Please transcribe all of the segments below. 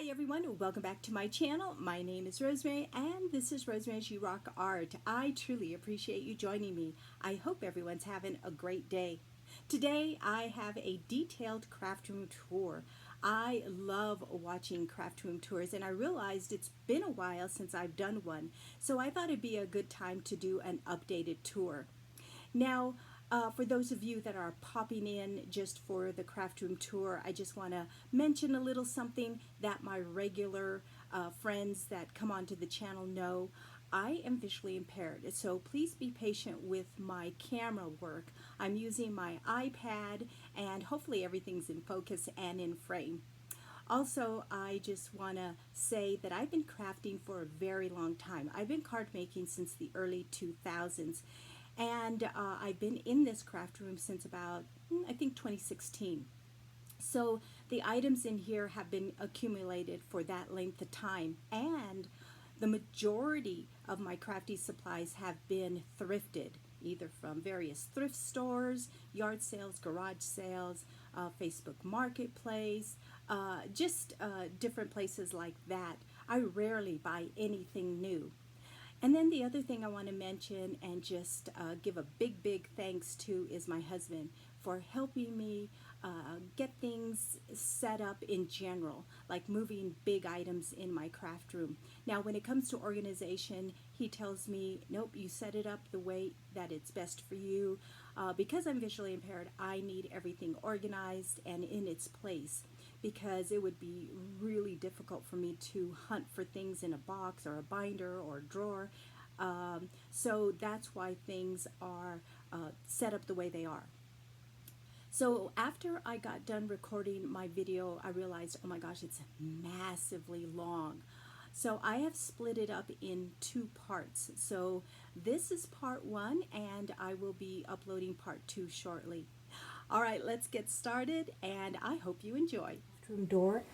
Hi everyone, welcome back to my channel. My name is Rosemary and this is Rosemary's You Rock Art. I truly appreciate you joining me. I hope everyone's having a great day. Today I have a detailed craft room tour. I love watching craft room tours and I realized it's been a while since I've done one, so I thought it'd be a good time to do an updated tour. Now, for those of you that are popping in just for the craft room tour, I just want to mention a little something that my regular friends that come onto the channel know. I am visually impaired, so please be patient with my camera work. I'm using my iPad and hopefully everything's in focus and in frame. Also, I just want to say that I've been crafting for a very long time. I've been card making since the early 2000s, and I've been in this craft room since about, I think, 2016. So the items in here have been accumulated for that length of time, and the majority of my crafty supplies have been thrifted, either from various thrift stores, yard sales, garage sales, Facebook Marketplace, just different places like that. I rarely buy anything new. And then the other thing I want to mention and just give a big thanks to is my husband for helping me get things set up in general, like moving big items in my craft room. Now, when it comes to organization, he tells me, nope, you set it up the way that it's best for you. Because I'm visually impaired, I need everything organized and in its place, because it would be really difficult for me to hunt for things in a box or a binder or a drawer. So that's why things are set up the way they are. So after I got done recording my video, I realized, oh my gosh, it's massively long. So I have split it up in two parts. So this is part one, and I will be uploading part two shortly. All right, let's get started, and I hope you enjoy. Room door.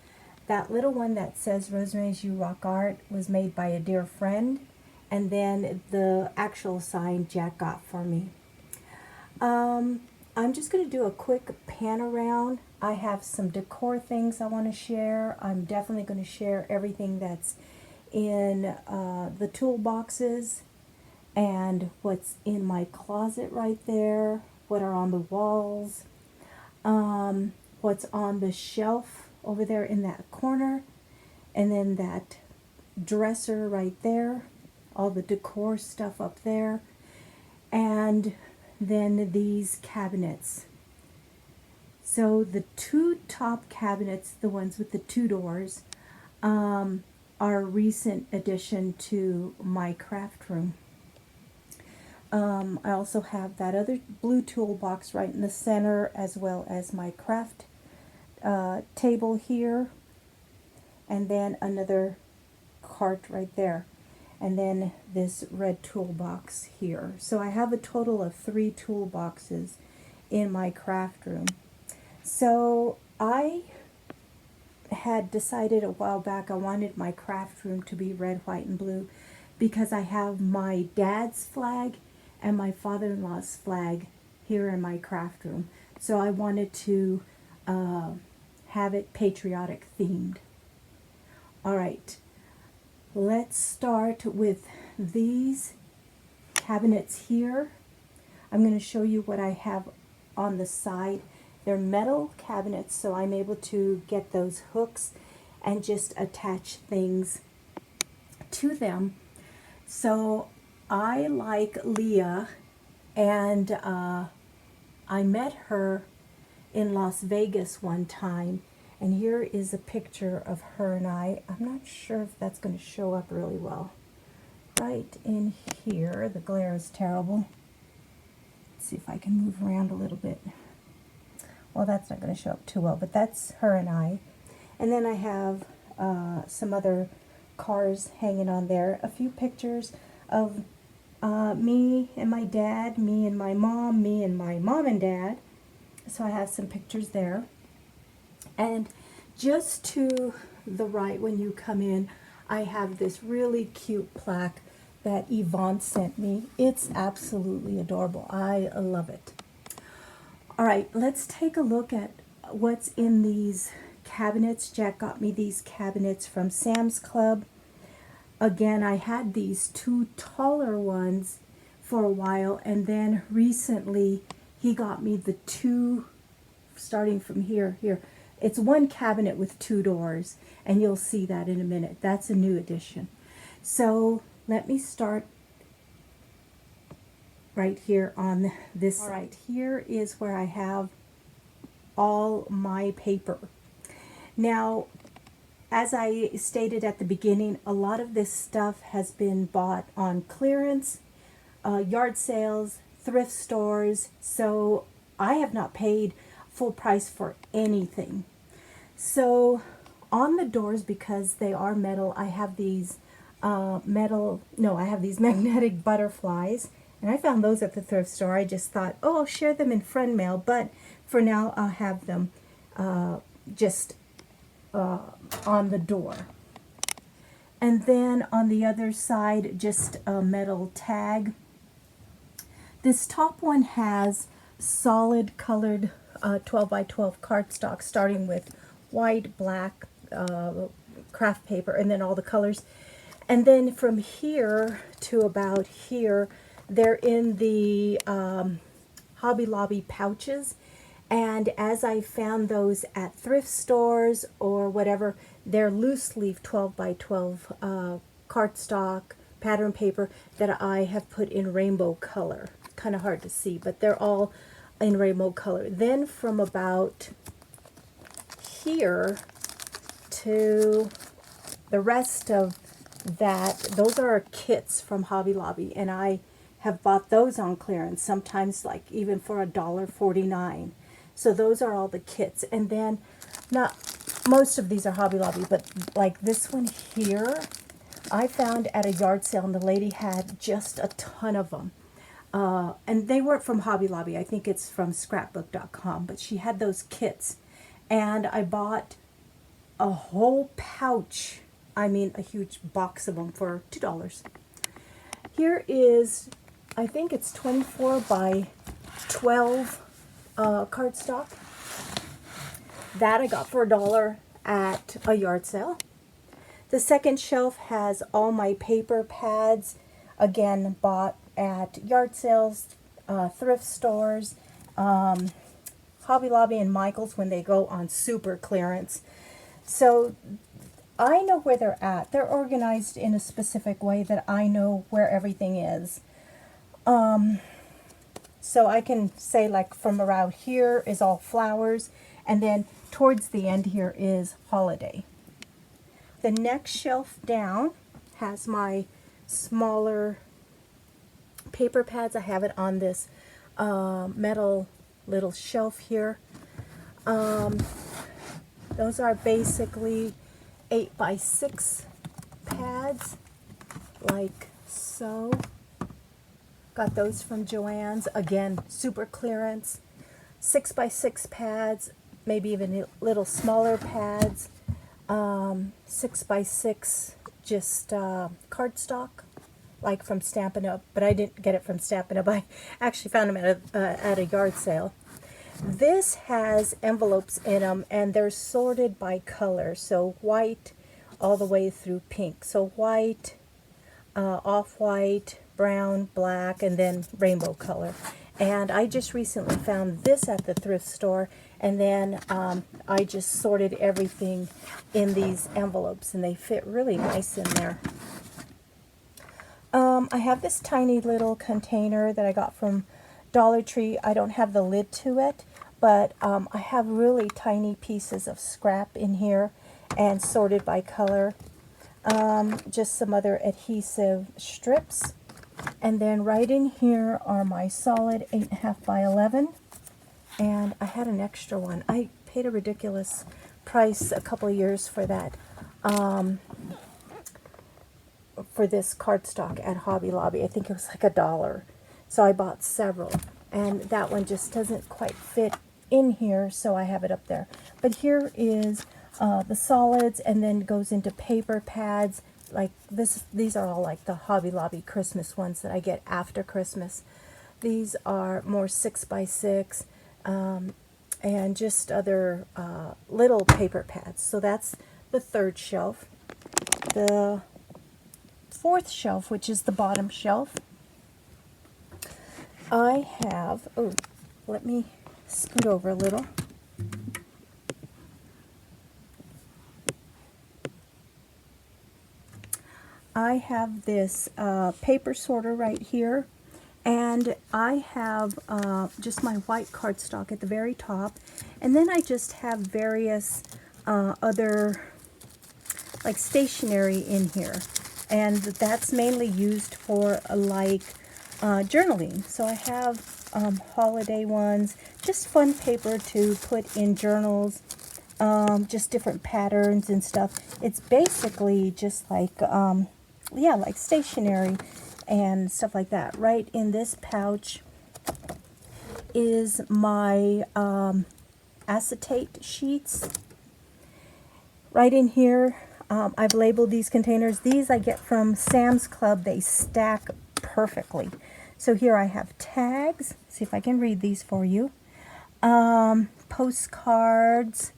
That little one that says Rosemary's You Rock Art was made by a dear friend, and then the actual sign Jack got for me. I'm just going to do a quick pan around. I have some decor things I want to share. I'm definitely going to share everything that's in the toolboxes and what's in my closet right there, what are on the walls, what's on the shelf over there in that corner, and then that dresser right there, all the decor stuff up there, and then these cabinets. So the two top cabinets, the ones with the two doors, are a recent addition to my craft room. I also have that other blue toolbox right in the center, as well as my craft table here, and then another cart right there, and then this red toolbox here. So I have a total of 3 toolboxes in my craft room. So I had decided a while back I wanted my craft room to be red, white, and blue, because I have my dad's flag and my father-in-law's flag here in my craft room. So I wanted to have it patriotic themed. All right, let's start with these cabinets here. I'm going to show you what I have on the side. They're metal cabinets, so I'm able to get those hooks and just attach things to them. So I like Leah, and I met her in Las Vegas one time, and here is a picture of her and I. I'm not sure if that's going to show up really well. Right in here, the glare is terrible. Let's see if I can move around a little bit. Well, that's not going to show up too well, but that's her and I. And then I have some other cars hanging on there, a few pictures of me and my dad, me and my mom, me and my mom and dad. So I have some pictures there. And just to the right when you come in, I have this really cute plaque that Yvonne sent me. It's absolutely adorable. I love it. All right, let's take a look at what's in these cabinets. Jack got me these cabinets from Sam's Club. Again, I had these two taller ones for a while, and then recently he got me the two, starting from here. It's one cabinet with two doors, and you'll see that in a minute. That's a new addition. So let me start right here on this. All right, here is where I have all my paper. Now, as I stated at the beginning, a lot of this stuff has been bought on clearance, yard sales, thrift stores, so I have not paid full price for anything. So on the doors, because they are metal, I have these magnetic butterflies, and I found those at the thrift store. I just thought, oh, I'll share them in friend mail, but for now I'll have them just on the door. And then on the other side, just a metal tag. This top one has solid colored 12 by 12 cardstock, starting with white, black, craft paper, and then all the colors. And then from here to about here, they're in the Hobby Lobby pouches. And as I found those at thrift stores or whatever, they're loose leaf 12 by 12 cardstock pattern paper that I have put in rainbow color. Kind of hard to see, but they're all in rainbow color. Then from about here to the rest of that, those are kits from Hobby Lobby, and I have bought those on clearance, sometimes like even for $1.49. So those are all the kits. And then, not most of these are Hobby Lobby, but like this one here, I found at a yard sale, and the lady had just a ton of them. And they weren't from Hobby Lobby. I think it's from scrapbook.com, but she had those kits. And I bought a whole pouch, I mean a huge box of them, for $2. Here is, I think it's 24 by 12 cardstock. That I got for $1 at a yard sale. The second shelf has all my paper pads, again bought at yard sales, thrift stores, Hobby Lobby and Michael's when they go on super clearance. So I know where they're at. They're organized in a specific way that I know where everything is. So I can say, like, from around here is all flowers, and then towards the end here is holiday. The next shelf down has my smaller paper pads. I have it on this metal little shelf here. Those are basically 8 by 6 pads, like so. Got those from Joann's. Again, super clearance. 6 by 6 pads, maybe even little smaller pads. 6 by 6 just cardstock, like from Stampin' Up. But I didn't get it from Stampin' Up. I actually found them at a yard sale. This has envelopes in them, and they're sorted by color. So white all the way through pink. So white, off-white, brown, black, and then rainbow color. And I just recently found this at the thrift store, and then I just sorted everything in these envelopes, and they fit really nice in there. I have this tiny little container that I got from Dollar Tree. I don't have the lid to it, but I have really tiny pieces of scrap in here and sorted by color. Just some other adhesive strips. And then right in here are my solid 8.5 by 11. And I had an extra one. I paid a ridiculous price a couple of years for that, for this cardstock at Hobby Lobby. I think it was like $1. So I bought several. And that one just doesn't quite fit in here, so I have it up there. But here is the solids, and then goes into paper pads. Like this, these are all like the Hobby Lobby Christmas ones that I get after Christmas. These are more 6 by 6. and just other little paper pads. So that's the third shelf. The fourth shelf, which is the bottom shelf, I have, oh, let me scoot over a little. I have this paper sorter right here, and I have just my white cardstock at the very top, and then I just have various other like stationery in here, and that's mainly used for like journaling. So I have holiday ones, just fun paper to put in journals, just different patterns and stuff. It's basically just like yeah, like stationery and stuff like that. Right in this pouch is my acetate sheets. Right in here, I've labeled these containers. These I get from Sam's Club. They stack perfectly. So here I have tags. See if I can read these for you. Postcards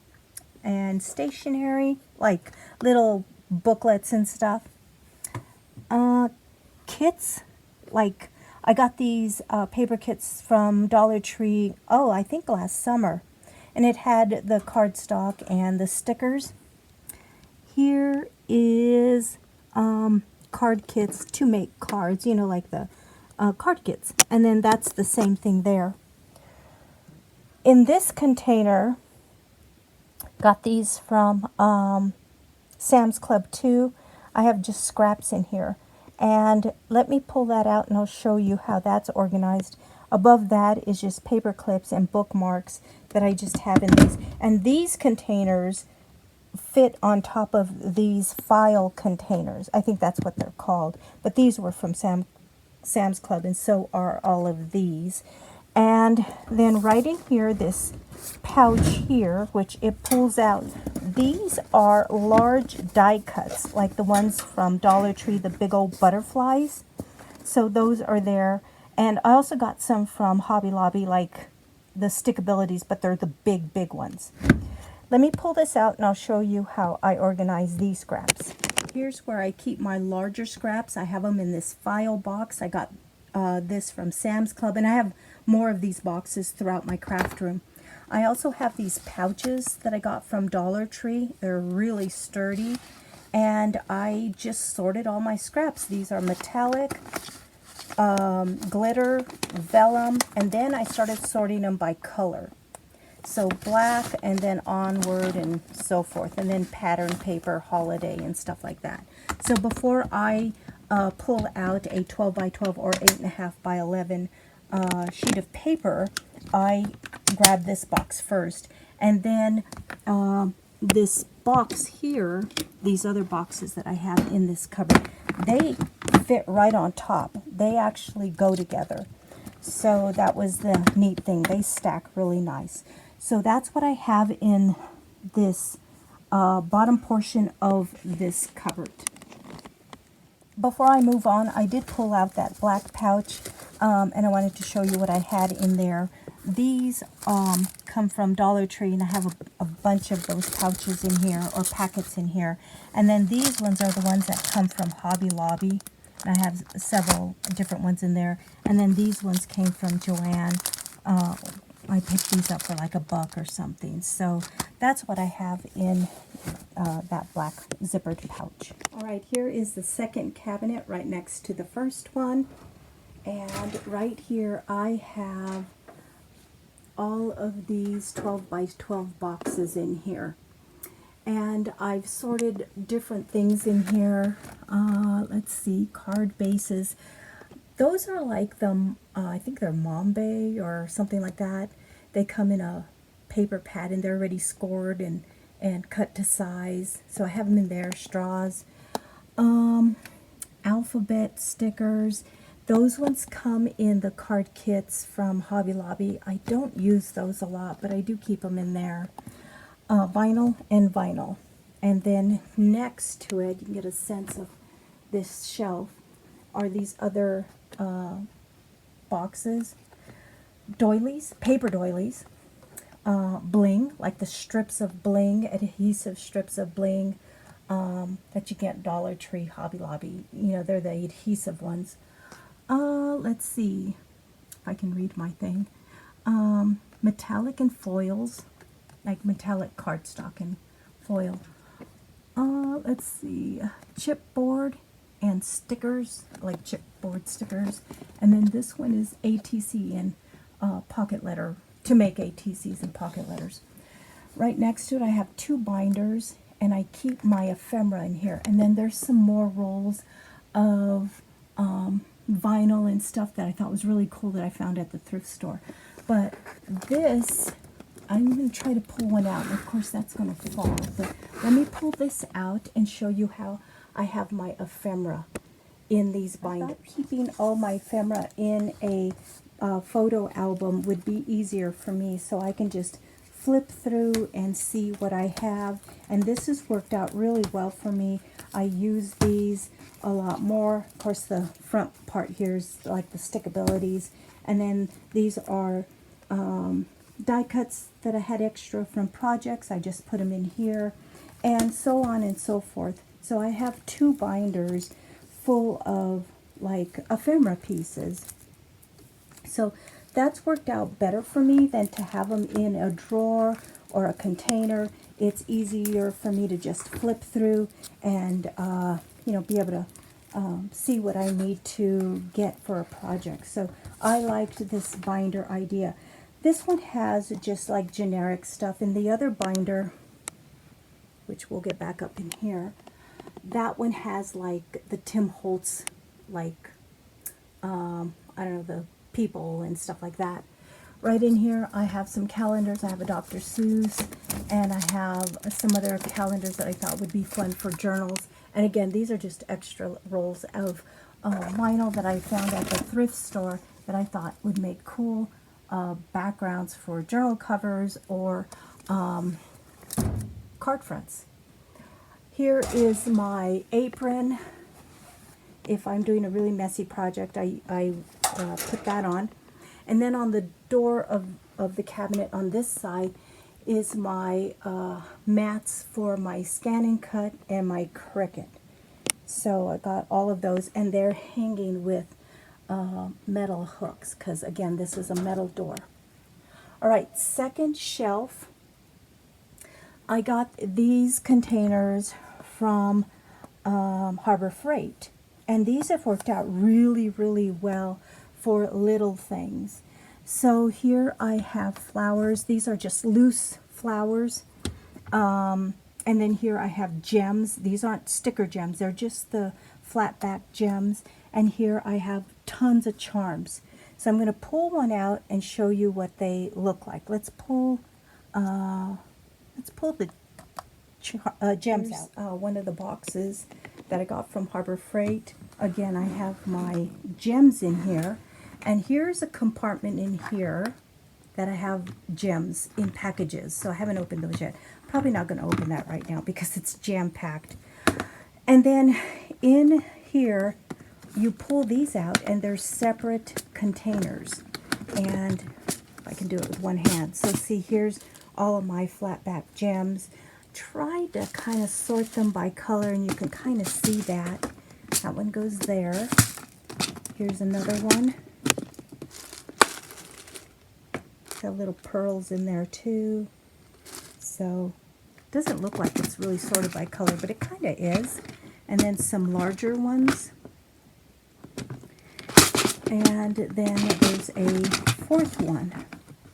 and stationery, like little booklets and stuff. Kits, like I got these paper kits from Dollar Tree, oh, I think last summer. And it had the cardstock and the stickers. Here is card kits to make cards, you know, like the card kits. And then that's the same thing there. In this container, got these from Sam's Club too. I have just scraps in here. And let me pull that out and I'll show you how that's organized. Above that is just paper clips and bookmarks that I just have in these. And these containers fit on top of these file containers. I think that's what they're called. But these were from Sam's Club, and so are all of these. And then right in here, this pouch here, which it pulls out, these are large die cuts, like the ones from Dollar Tree, the big old butterflies. So those are there. And I also got some from Hobby Lobby, like the Stickabilities, but they're the big, big ones. Let me pull this out and I'll show you how I organize these scraps. Here's where I keep my larger scraps. I have them in this file box. I got this from Sam's Club, and I have more of these boxes throughout my craft room. I also have these pouches that I got from Dollar Tree. They're really sturdy, and I just sorted all my scraps. These are metallic, glitter, vellum, and then I started sorting them by color. So black, and then onward, and so forth, and then pattern paper, holiday, and stuff like that. So before I pull out a 12 by 12 or 8.5 by 11 sheet of paper, I grab this box first, and then this box here, these other boxes that I have in this cupboard, they fit right on top. They actually go together. So that was the neat thing. They stack really nice. So that's what I have in this bottom portion of this cupboard. Before I move on, I did pull out that black pouch, and I wanted to show you what I had in there. These come from Dollar Tree, and I have a bunch of those pouches in here, or packets in here. And then these ones are the ones that come from Hobby Lobby. And I have several different ones in there. And then these ones came from Joann. I picked these up for like $1 or something. So that's what I have in that black zippered pouch. All right, here is the second cabinet right next to the first one. And right here I have all of these 12 by 12 boxes in here. And I've sorted different things in here. Let's see, card bases. Those are like the, I think they're Mombay or something like that. They come in a paper pad and they're already scored and cut to size. So I have them in there. Straws, alphabet stickers. Those ones come in the card kits from Hobby Lobby. I don't use those a lot, but I do keep them in there. Vinyl and vinyl. And then next to it, you can get a sense of this shelf, are these other boxes, doilies, paper doilies. bling, like the strips of bling, adhesive strips of bling that you get at Dollar Tree, Hobby Lobby. You know, they're the adhesive ones. Let's see if I can read my thing. Metallic and foils, like metallic cardstock and foil. Let's see, chipboard and stickers, like chipboard stickers. And then this one is ATC and pocket letter, to make ATCs and pocket letters. Right next to it I have 2 binders, and I keep my ephemera in here. And then there's some more rolls of vinyl and stuff that I thought was really cool that I found at the thrift store. But this, I'm going to try to pull one out. And of course that's going to fall. But let me pull this out and show you how I have my ephemera in these binders. Keeping all my ephemera in a photo album would be easier for me, so I can just flip through and see what I have. And this has worked out really well for me. I use these a lot more. Of course, the front part here is like the stickabilities. And then these are die cuts that I had extra from projects. I just put them in here, and so on and so forth. So I have 2 binders full of like ephemera pieces. So that's worked out better for me than to have them in a drawer or a container. It's easier for me to just flip through and you know, be able to see what I need to get for a project. So I liked this binder idea. This one has just like generic stuff. In the other binder, which we'll get back up in here, that one has like the Tim Holtz, like I don't know, the people and stuff like that. Right in here I have some calendars. I have a Dr. Seuss, and I have some other calendars that I thought would be fun for journals. And again, these are just extra rolls of vinyl that I found at the thrift store that I thought would make cool backgrounds for journal covers or card fronts. Here is my apron. If I'm doing a really messy project, I put that on. And then on the door of the cabinet on this side is my mats for my Scan and Cut and my Cricut. So I got all of those, and they're hanging with metal hooks, because again, this is a metal door. All right, second shelf. I got these containers from Harbor Freight, and these have worked out really, really well for little things. So here I have flowers. These are just loose flowers. And then here I have gems. These aren't sticker gems. They're just the flat back gems. And here I have tons of charms. So I'm going to pull one out and show you what they look like. Let's pull the gems out. One of the boxes that I got from Harbor Freight. Again, I have my gems in here. And here's a compartment in here that I have gems in packages. So I haven't opened those yet. Probably not going to open that right now because it's jam-packed. And then in here, you pull these out, and they're separate containers. And I can do it with one hand. So see, here's all of my flat back gems. Try to kind of sort them by color, and you can kind of see that. That one goes there. Here's another one. Got little pearls in there too. So it doesn't look like it's really sorted by color, but it kind of is. And then some larger ones. And then there's a fourth one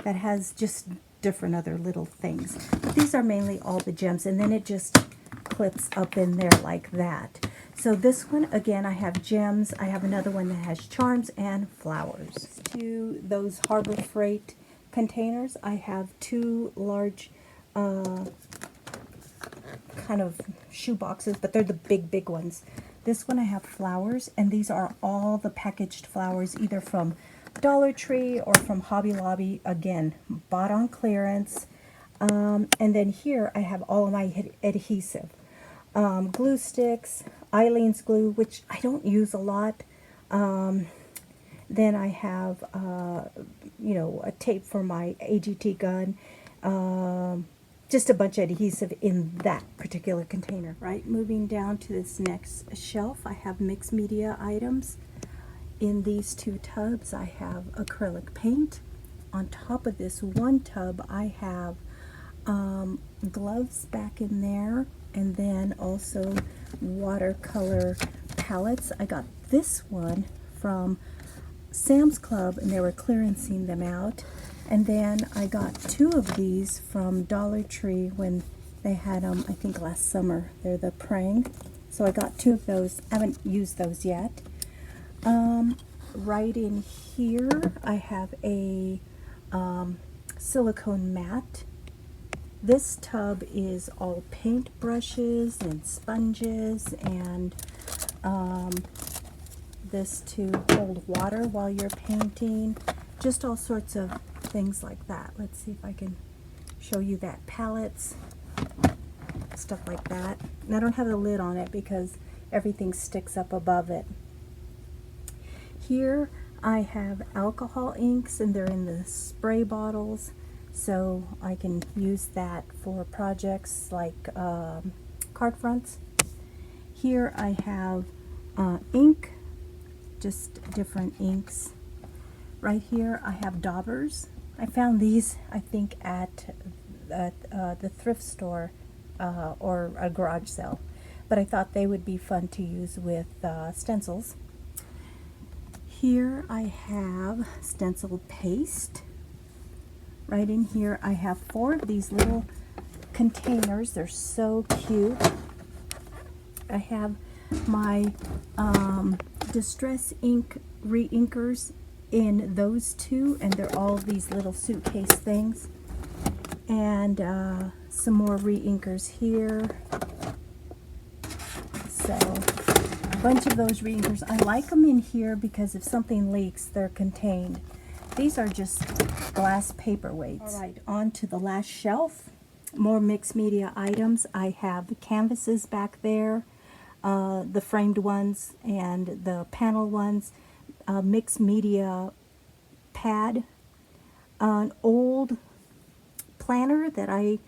that has just different other little things. But these are mainly all the gems, and then it just clips up in there like that. So this one, again, I have gems. I have another one that has charms and flowers. To those Harbor Freight containers, I have 2 large kind of shoe boxes, but they're the big ones. This one I have flowers, and these are all the packaged flowers, either from Dollar Tree or from Hobby Lobby. Again, bought on clearance. And then here I have all of my adhesive. Glue sticks, Eileen's glue, which I don't use a lot. Then I have, you know, a tape for my AGT gun. just a bunch of adhesive in that particular container. Right, moving down to this next shelf, I have mixed media items. In these two tubs, I have acrylic paint. On top of this one tub, I have gloves back in there, and then also watercolor palettes. I got this one from Sam's Club, and they were clearancing them out. And then I got two of these from Dollar Tree when they had them, I think last summer. They're the Prang. So I got two of those. I haven't used those yet. Right in here, I have a silicone mat. This tub is all paint brushes and sponges, and this to hold water while you're painting. Just all sorts of things like that. Let's see if I can show you that. Palettes, stuff like that. And I don't have the lid on it because everything sticks up above it. Here I have alcohol inks, and they're in the spray bottles, so I can use that for projects like card fronts. Here I have ink, just different inks. Right here I have daubers. I found these, I think, at the thrift store or a garage sale, but I thought they would be fun to use with stencils. Here I have stencil paste. Right in here I have 4 of these little containers. They're so cute. I have my Distress ink re-inkers in those 2, and they're all these little suitcase things. And some more re-inkers here. So a bunch of those re-inkers. I like them in here because if something leaks, they're contained. These are just glass paperweights. All right, on to the last shelf. More mixed media items. I have the canvases back there, the framed ones and the panel ones, mixed media pad, an old planner that I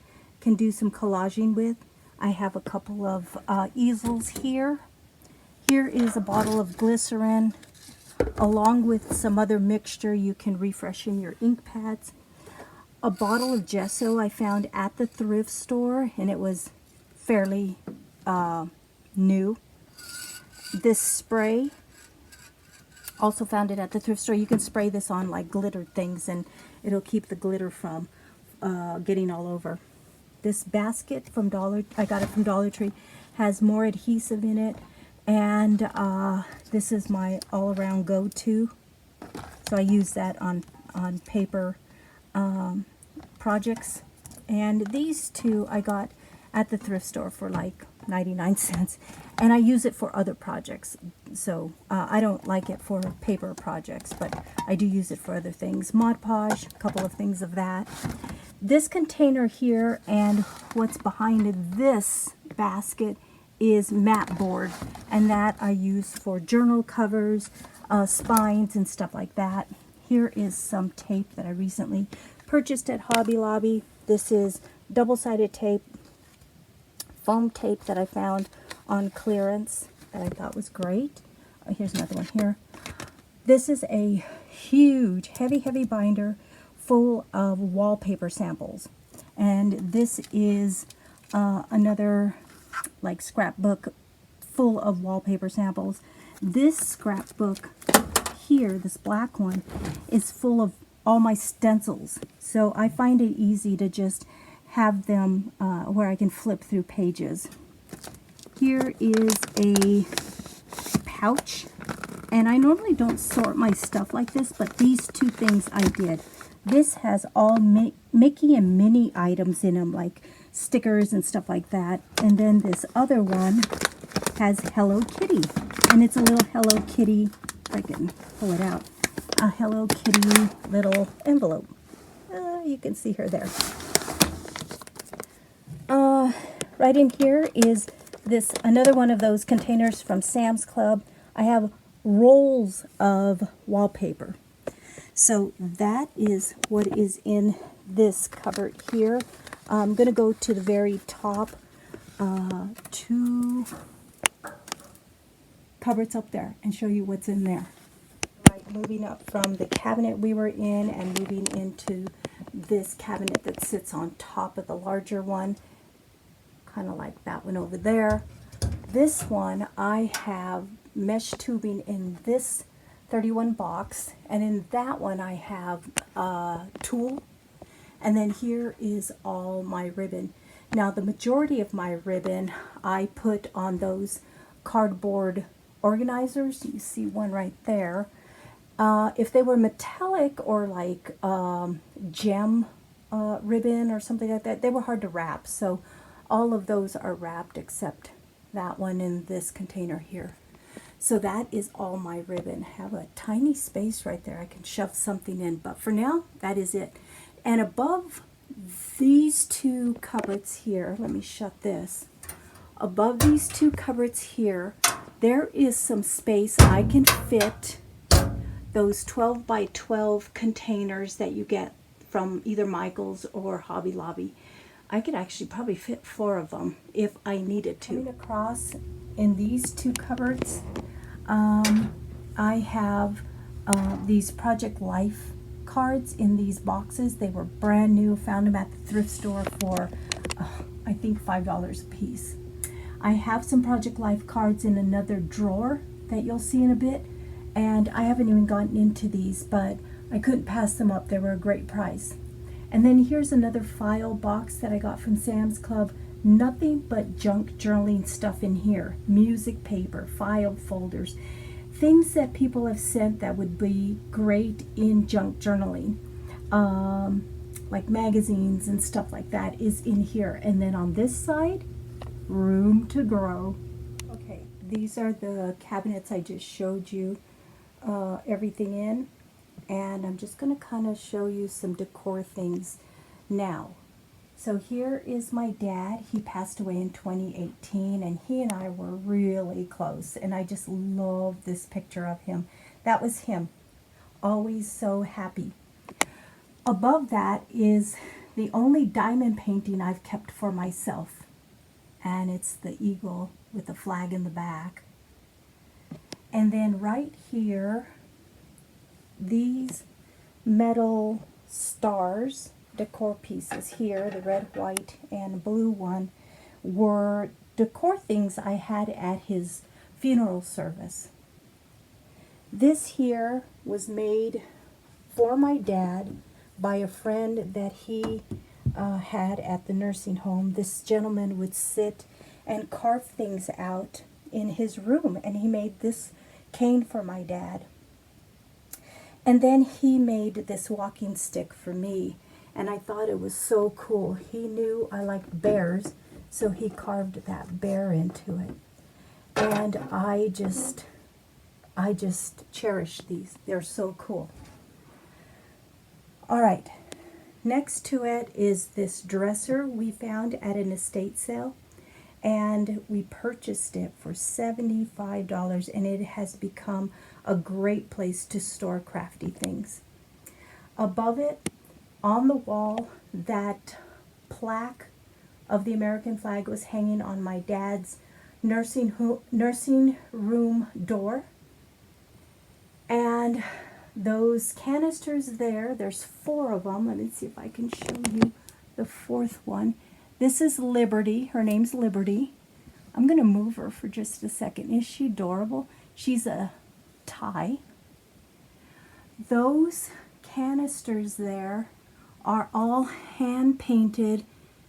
can do some collaging with. I have a couple of easels here. Here is a bottle of glycerin along with some other mixture you can refresh in your ink pads. A bottle of gesso I found at the thrift store, and it was fairly new. This spray, also found it at the thrift store. You can spray this on like glittered things and it'll keep the glitter from getting all over. This basket from I got it from Dollar Tree, has more adhesive in it, and this is my all-around go-to. So I use that on paper projects. And these two I got at the thrift store for like 99 cents, and I use it for other projects. So I don't like it for paper projects, but I do use it for other things. Mod Podge, a couple of things of that. This container here and what's behind this basket is mat board, and that I use for journal covers, spines, and stuff like that. Here is some tape that I recently purchased at Hobby Lobby. This is double-sided tape, foam tape that I found on clearance that I thought was great. Here's another one here. This is a huge, heavy binder full of wallpaper samples. And this is another like scrapbook full of wallpaper samples. This scrapbook here, this black one, is full of all my stencils. So I find it easy to just have them where I can flip through pages. Here is a pouch, and I normally don't sort my stuff like this, but these two things I did. This has all Mickey and Minnie items in them, like stickers and stuff like that. And then this other one has Hello Kitty, and it's a little Hello Kitty, if I can pull it out, a Hello Kitty little envelope. You can see her there. Right in here is this another one of those containers from Sam's Club. I have rolls of wallpaper. So that is what is in this cupboard here. I'm going to go to the very top, two cupboards up there and show you what's in there. Right, moving up from the cabinet we were in and moving into this cabinet that sits on top of the larger one, kind of like that one over there. This one, I have mesh tubing in this 31 box, and in that one I have tulle, and then here is all my ribbon. Now the majority of my ribbon I put on those cardboard organizers. You see one right there. If they were metallic or like gem ribbon or something like that, they were hard to wrap, so all of those are wrapped except that one in this container here. So that is all my ribbon. Have a tiny space right there I can shove something in, but for now that is it. And above these two cupboards here, let me shut this. Above these two cupboards here, there is some space I can fit those 12 by 12 containers that you get from either Michael's or Hobby Lobby. I could actually probably fit 4 of them if I needed to. Coming across in these two cupboards, I have these Project Life cards in these boxes. They were brand new, found them at the thrift store for I think $5 a piece. I have some Project Life cards in another drawer that you'll see in a bit, and I haven't even gotten into these, but I couldn't pass them up. They were a great price. And then here's another file box that I got from Sam's Club. Nothing but junk journaling stuff in here. Music paper, file folders, things that people have sent that would be great in junk journaling. Like magazines and stuff like that is in here. And then on this side, room to grow. Okay, these are the cabinets I just showed you everything in. And I'm just going to kind of show you some decor things now. So here is my dad. He passed away in 2018, and he and I were really close, and I just love this picture of him. That was him, always so happy. Above that is the only diamond painting I've kept for myself, and it's the eagle with the flag in the back. And then right here, these metal stars, decor pieces here, the red, white, and blue one, were decor things I had at his funeral service. This here was made for my dad by a friend that he had at the nursing home. This gentleman would sit and carve things out in his room, and he made this cane for my dad. And then he made this walking stick for me, and I thought it was so cool. He knew I liked bears, so he carved that bear into it. And I just cherish these. They're so cool. All right, next to it is this dresser we found at an estate sale, and we purchased it for $75, and it has become a great place to store crafty things. Above it, on the wall, that plaque of the American flag was hanging on my dad's nursing room door. And those canisters there's 4 of them. Let me see if I can show you the 4th one. This is Liberty. Her name's Liberty. I'm going to move her for just a second. Is she adorable? She's a Thai. Those canisters there are all hand painted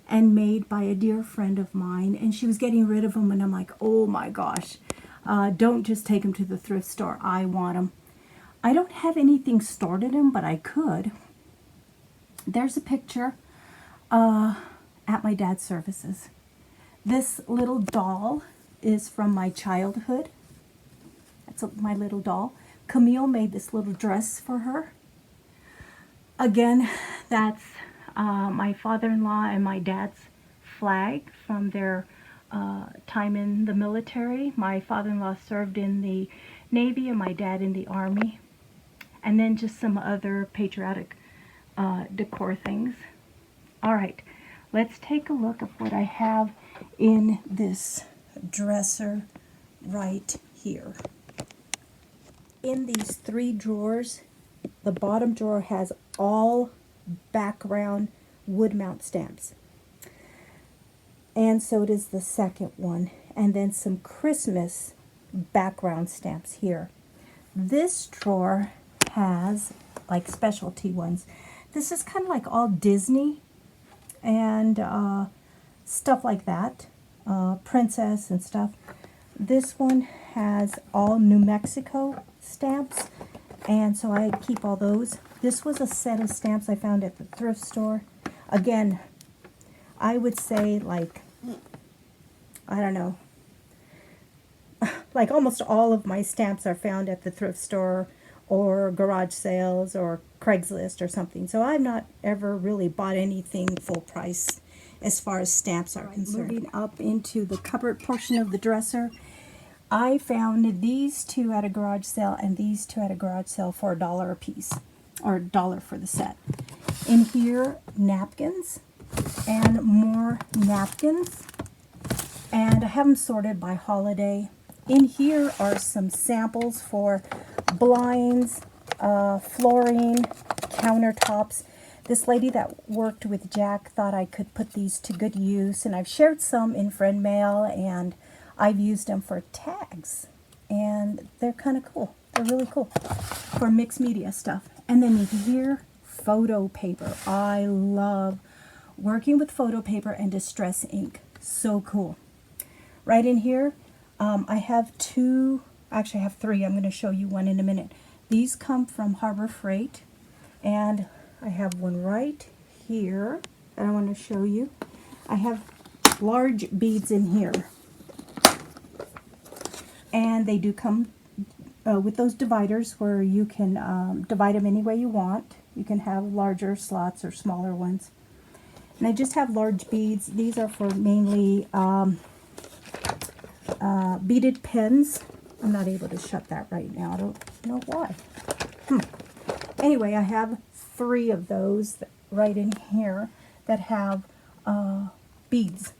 and made by a dear friend of mine, and she was getting rid of them, and I'm like, oh my gosh, don't just take them to the thrift store. I want them. I don't have anything stored in them, but I could. There's a picture at my dad's services. This little doll is from my childhood. That's my little doll. Camille made this little dress for her. Again, that's my father-in-law and my dad's flag from their time in the military. My father-in-law served in the Navy and my dad in the Army. And then just some other patriotic decor things. All right, let's take a look at what I have in this dresser right here. In these 3 drawers, the bottom drawer has all background wood mount stamps. And so does the second one. And then some Christmas background stamps here. This drawer has like specialty ones. This is kind of like all Disney and stuff like that. Princess and stuff. This one has all New Mexico stamps, and so I keep all those. This was a set of stamps I found at the thrift store. Again, I would say like, I don't know, like almost all of my stamps are found at the thrift store or garage sales or Craigslist or something. So I've not ever really bought anything full price as far as stamps are concerned. Moving up into the cupboard portion of the dresser, I found these 2 at a garage sale and these 2 at a garage sale for $1 a piece, or $1 for the set. In here, napkins and more napkins, and I have them sorted by holiday. In here are some samples for blinds, flooring, countertops. This lady that worked with Jack thought I could put these to good use, and I've shared some in friend mail, and I've used them for tags, and they're kind of cool. They're really cool for mixed media stuff. And then in here, photo paper. I love working with photo paper and distress ink. So cool. Right in here, I have 2, actually I have 3. I'm going to show you one in a minute. These come from Harbor Freight, and I have one right here that I want to show you. I have large beads in here. And they do come with those dividers where you can divide them any way you want. You can have larger slots or smaller ones. And I just have large beads. These are for mainly beaded pens. I'm not able to shut that right now. I don't know why. Anyway, I have 3 of those right in here that have beads.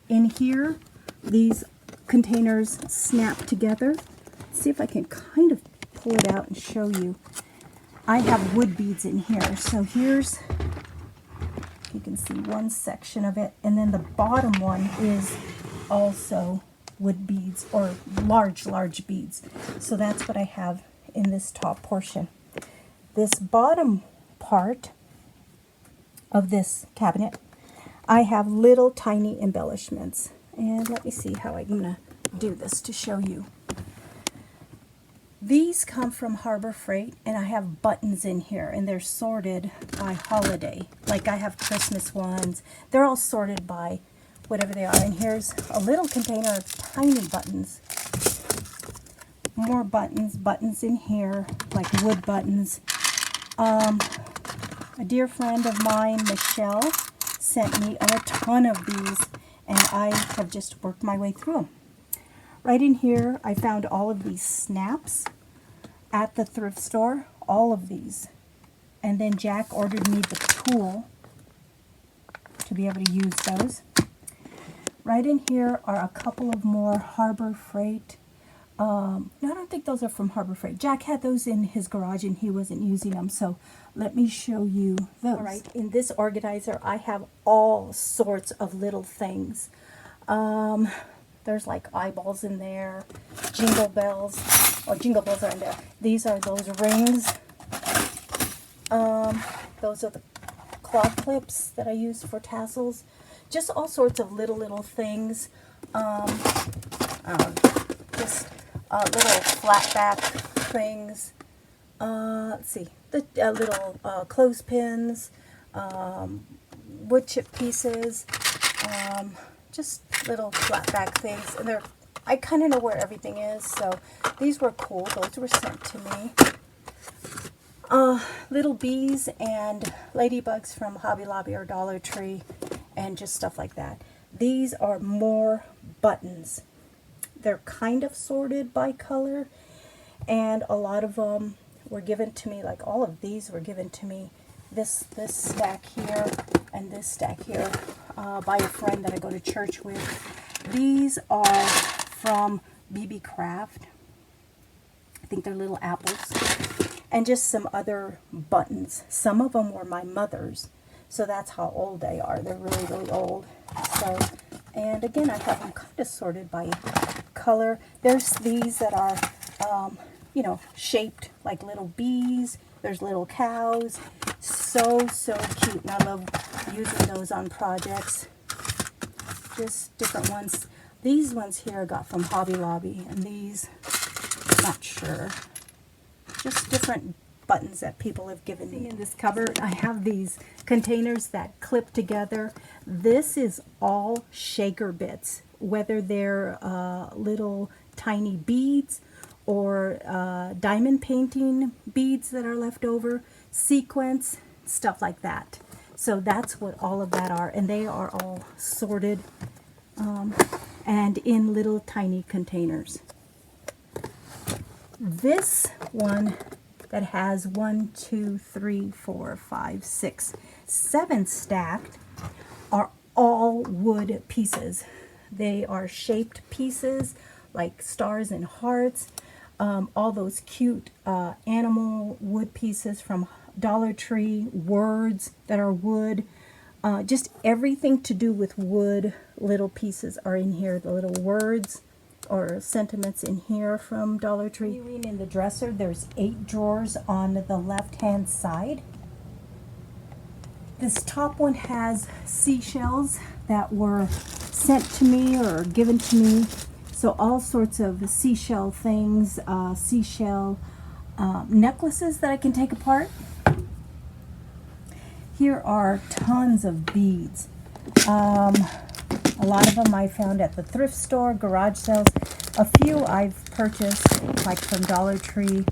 In here, these containers snap together. Let's see if I can kind of pull it out and show you. I have wood beads in here. So here's, you can see one section of it, and then the bottom one is also wood beads, or large beads. So that's what I have in this top portion. This bottom part of this cabinet, I have little tiny embellishments. And let me see how I'm going to do this to show you. These come from Harbor Freight, and I have buttons in here, and they're sorted by holiday. Like I have Christmas ones. They're all sorted by whatever they are. And here's a little container of tiny buttons. More buttons in here, like wood buttons. A dear friend of mine, Michelle, sent me a ton of these, and I have just worked my way through them. Right in here, I found all of these snaps at the thrift store, all of these. And then Jack ordered me the tool to be able to use those. Right in here are a couple of more Harbor Freight. No, I don't think those are from Harbor Freight. Jack had those in his garage and he wasn't using them, so let me show you those. All right, in this organizer, I have all sorts of little things. There's like eyeballs in there, jingle bells. Oh, jingle bells are in there. These are those rings. Those are the claw clips that I use for tassels. Just all sorts of little things. Just little flat back things. Let's see, the little clothespins, wood chip pieces, just little flat back things. And I kind of know where everything is, so these were cool. Those were sent to me. Little bees and ladybugs from Hobby Lobby or Dollar Tree, and just stuff like that. These are more buttons. They're kind of sorted by color, and a lot of them were given to me, like all of these were given to me this stack here and this stack here by a friend that I go to church with. These are from BB Craft. I think they're little apples. And just some other buttons. Some of them were my mother's, so that's how old they are. They're really, really old. So, and again, I have them kind of sorted by color. There's these that are, you know, shaped like little bees. There's little cows. So, so cute. And I love using those on projects. Just different ones. These ones here I got from Hobby Lobby. And these, not sure. Just different buttons that people have given me. In this cupboard, I have these containers that clip together. This is all shaker bits, whether they're little tiny beads or diamond painting beads that are left over, sequins, stuff like that. So that's what all of that are, and they are all sorted and in little tiny containers. This one that has 1, 2, 3, 4, 5, 6, 7 stacked are all wood pieces. They are shaped pieces like stars and hearts. All those cute animal wood pieces from Dollar Tree, words that are wood. Just everything to do with wood little pieces are in here. The little words or sentiments in here from Dollar Tree. In the dresser, there's 8 drawers on the left-hand side. This top one has seashells that were sent to me or given to me. So all sorts of seashell things, seashell necklaces that I can take apart. Here are tons of beads. A lot of them I found at the thrift store, garage sales. A few I've purchased, like from Dollar Tree.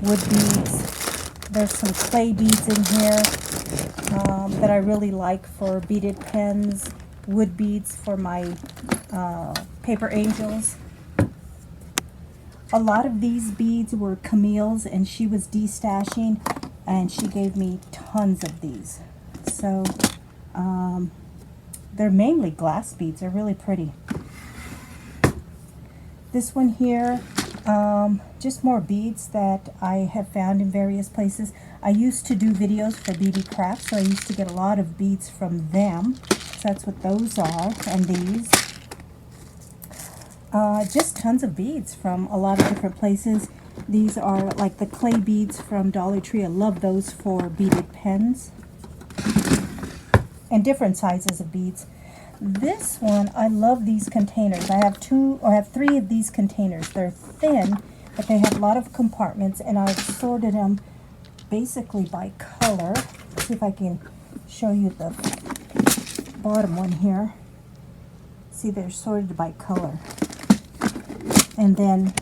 Wood beads. There's some clay beads in here that I really like for beaded pens. Wood beads for my paper angels. A lot of these beads were Camille's, and she was destashing, and she gave me tons of these. So they're mainly glass beads. They're really pretty. This one here, just more beads that I have found in various places. I used to do videos for BB Craft, so I used to get a lot of beads from them. So that's what those are, and these. Just tons of beads from a lot of different places. These are like the clay beads from Dollar Tree. I love those for beaded pens. And different sizes of beads. This one, I love these containers. I have 3 of these containers. They're thin, but they have a lot of compartments, and I've sorted them basically by color. Let's see if I can show you the bottom one here. See, they're sorted by color. And then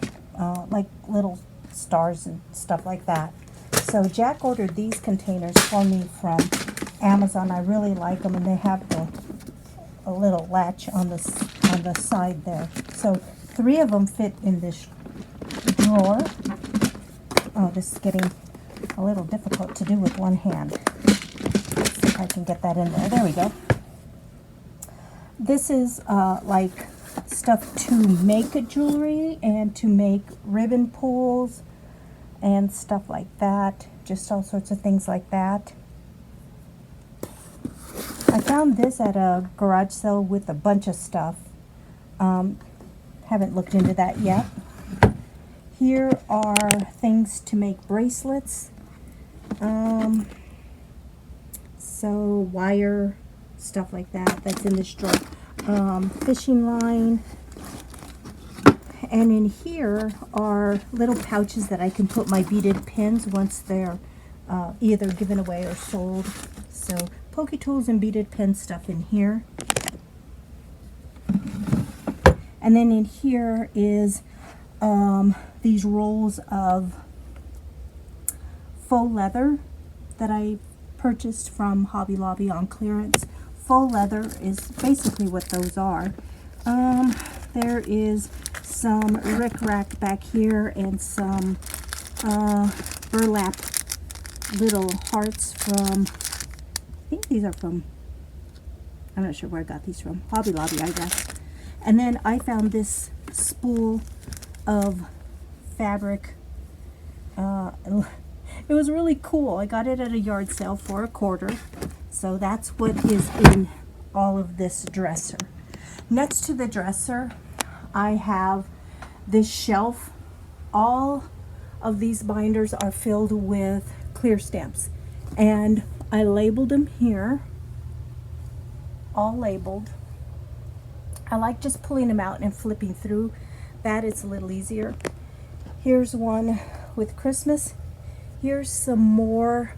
like little stars and stuff like that. So Jack ordered these containers for me from Amazon. I really like them, and they have a little latch on the side there. So 3 of them fit in this drawer. Oh, this is getting a little difficult to do with one hand. Let's see if I can get that in there. There we go. This is like stuff to make jewelry and to make ribbon pulls and stuff like that. Just all sorts of things like that. I found this at a garage sale with a bunch of stuff. Haven't looked into that yet. Here are things to make bracelets. So wire, stuff like that. That's in this drawer. Fishing line. And in here are little pouches that I can put my beaded pins once they're either given away or sold. So Poke Tools and beaded pen stuff in here. And then in here is these rolls of faux leather that I purchased from Hobby Lobby on clearance. Faux leather is basically what those are. There is some rickrack back here and some burlap little hearts from, I think these are from, I'm not sure where I got these from, Hobby Lobby, I guess. And then I found this spool of fabric. It was really cool. I got it at a yard sale for $1. So that's what is in all of this dresser. Next to the dresser, I have this shelf. All of these binders are filled with clear stamps, and I labeled them here, all labeled. I like just pulling them out and flipping through. That it's a little easier. Here's one with Christmas. Here's some more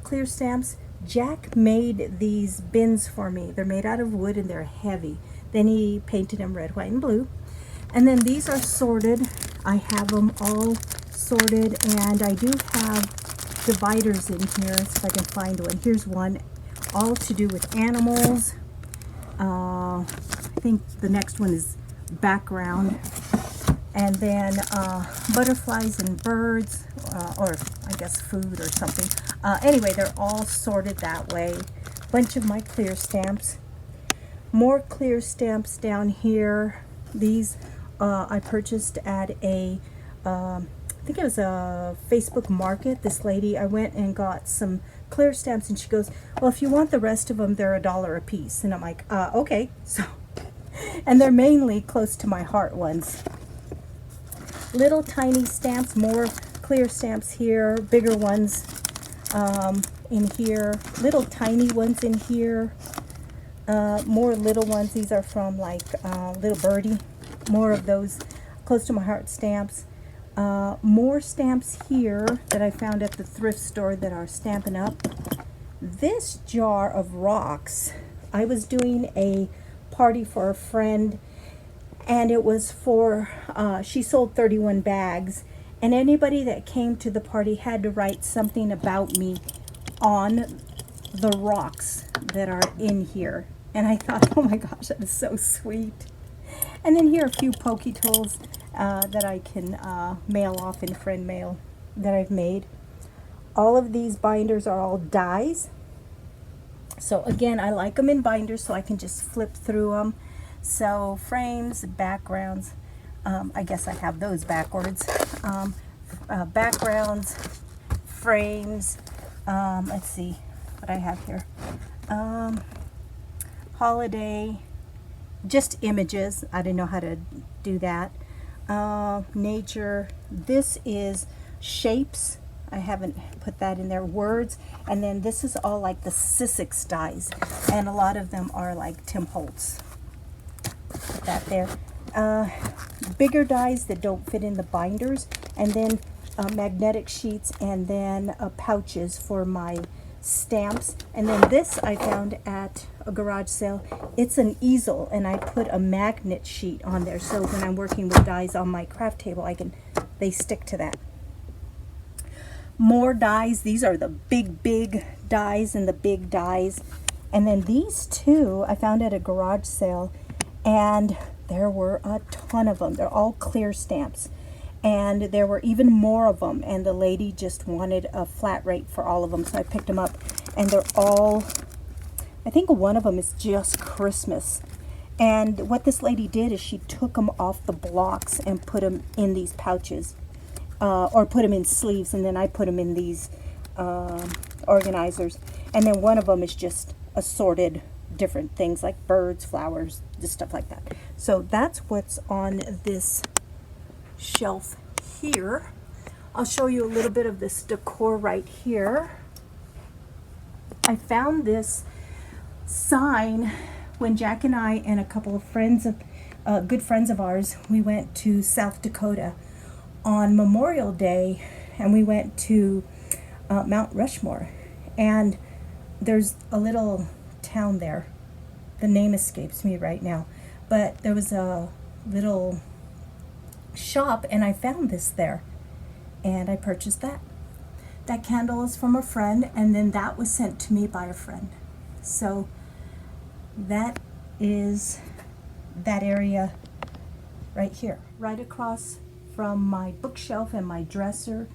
clear stamps. Jack made these bins for me. They're made out of wood and they're heavy. Then he painted them red, white, and blue. And then these are sorted. I have them all sorted, and I do have dividers in here, if I can find one. Here's one, all to do with animals. I think the next one is background. And then butterflies and birds, or I guess food or something. Anyway, they're all sorted that way. Bunch of my clear stamps. More clear stamps down here. These I purchased at a, I think it was a Facebook market. This lady, I went and got some clear stamps, and she goes, well, if you want the rest of them, they're $1 a piece. And I'm like, okay. So, and they're mainly close to my heart ones. Little tiny stamps, more clear stamps here, bigger ones in here, little tiny ones in here, more little ones. These are from like Little Birdie, more of those close to my heart stamps. More stamps here that I found at the thrift store that are Stampin' Up. This jar of rocks, I was doing a party for a friend, and it was for, she sold 31 bags, and anybody that came to the party had to write something about me on the rocks that are in here. And I thought, oh my gosh, that is so sweet. And then here are a few pokey tools that I can mail off in friend mail that I've made. All of these binders are all dies. So again, I like them in binders so I can just flip through them. So frames, backgrounds, I guess I have those backwards. Backgrounds, frames, let's see what I have here. Holiday, just images. I didn't know how to do that. Nature. This is shapes. I haven't put that in there. Words. And then this is all like the Sizzix dies. And a lot of them are like Tim Holtz. Put that there. Bigger dies that don't fit in the binders. And then magnetic sheets. And then pouches for my stamps. And then this I found at a garage sale. It's an easel, and I put a magnet sheet on there, so when I'm working with dies on my craft table, they stick to that. More dies. These are the big dies and the big dies. And then these two I found at a garage sale, and there were a ton of them. They're all clear stamps, and there were even more of them, and the lady just wanted a flat rate for all of them, so I picked them up. And they're all, I think one of them is just Christmas. And what this lady did is she took them off the blocks and put them in these pouches, or put them in sleeves, and then I put them in these organizers. And then one of them is just assorted different things like birds, flowers, just stuff like that. So that's what's on this shelf here. I'll show you a little bit of this decor right here. I found this sign when Jack and I and a couple of friends, good friends of ours, we went to South Dakota on Memorial Day, and we went to Mount Rushmore. And there's a little town there. The name escapes me right now. But there was a little shop, and I found this there. And I purchased that. That candle is from a friend, and then that was sent to me by a friend. So that is that area right here. Right across from my bookshelf and my dresser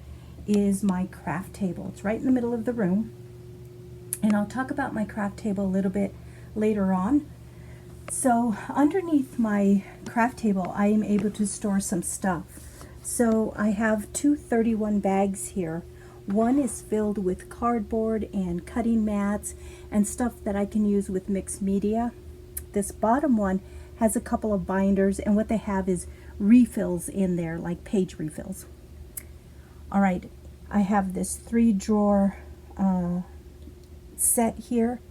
is my craft table. It's right in the middle of the room. And I'll talk about my craft table a little bit later on. So underneath my craft table, I am able to store some stuff. So I have two 31 bags here. One is filled with cardboard and cutting mats and stuff that I can use with mixed media. This bottom one has a couple of binders, and what they have is refills in there, like page refills. All right, I have this 3-drawer set here,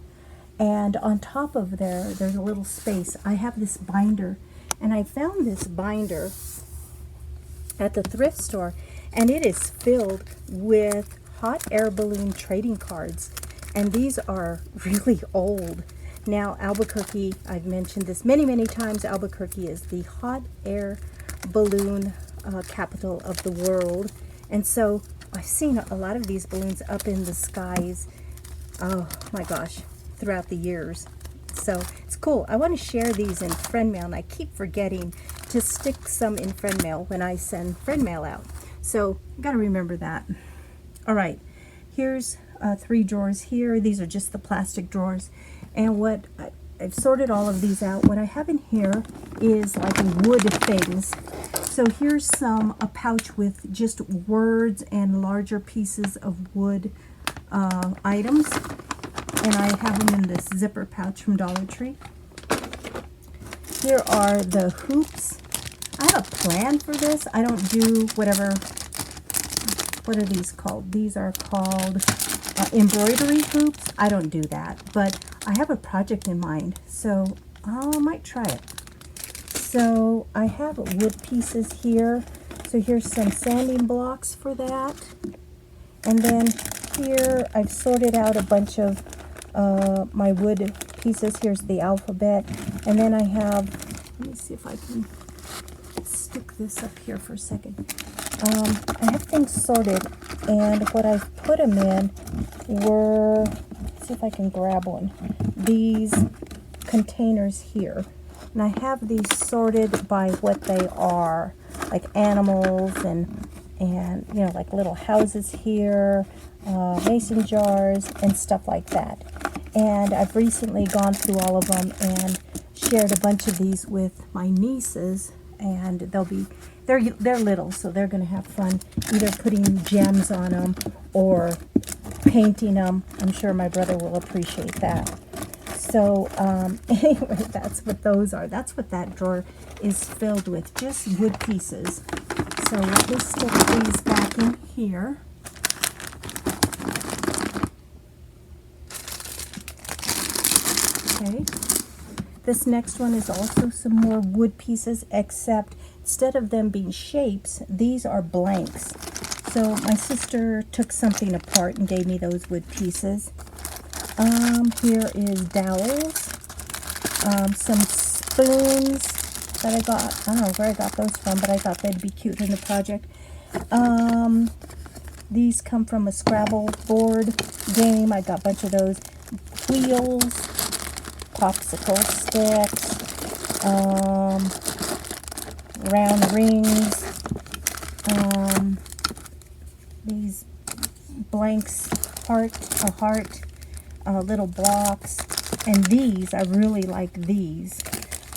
and on top of there's a little space. I have this binder, and I found this binder at the thrift store, and it is filled with hot air balloon trading cards, and these are really old. Now, Albuquerque, I've mentioned this many times, Albuquerque is the hot air balloon capital of the world, and so I've seen a lot of these balloons up in the skies, oh my gosh, throughout the years. So it's cool. I want to share these in friend mail, and I keep forgetting to stick some in friend mail when I send friend mail out. So got to remember that. All right, here's 3 drawers here. These are just the plastic drawers. And what I've sorted all of these out. What I have in here is like wood things. So here's a pouch with just words and larger pieces of wood items. And I have them in this zipper pouch from Dollar Tree. Here are the hoops. I have a plan for this. I don't do whatever, what are these called? These are called embroidery hoops. I don't do that, but I have a project in mind, so I might try it. So I have wood pieces here. So here's some sanding blocks for that. And then here I've sorted out a bunch of my wood pieces. Here's the alphabet. And then I have, let me see if I can stick this up here for a second. I have things sorted, and what I've put them in were, let's see if I can grab one, these containers here. And I have these sorted by what they are, like animals and you know, like little houses here, mason jars and stuff like that. And I've recently gone through all of them and shared a bunch of these with my nieces, and they're little, so they're going to have fun either putting gems on them or painting them. I'm sure my brother will appreciate that. So anyway, that's what those are. That's what that drawer is filled with, just wood pieces. So let me stick these back in here. Okay. This next one is also some more wood pieces, except instead of them being shapes, these are blanks. So my sister took something apart and gave me those wood pieces. Here is dowels, some spoons that I got. I don't know where I got those from, but I thought they'd be cute in the project. These come from a Scrabble board game. I got a bunch of those. Wheels, popsicle sticks, round rings, these blanks, a heart, little blocks, and these, I really like these.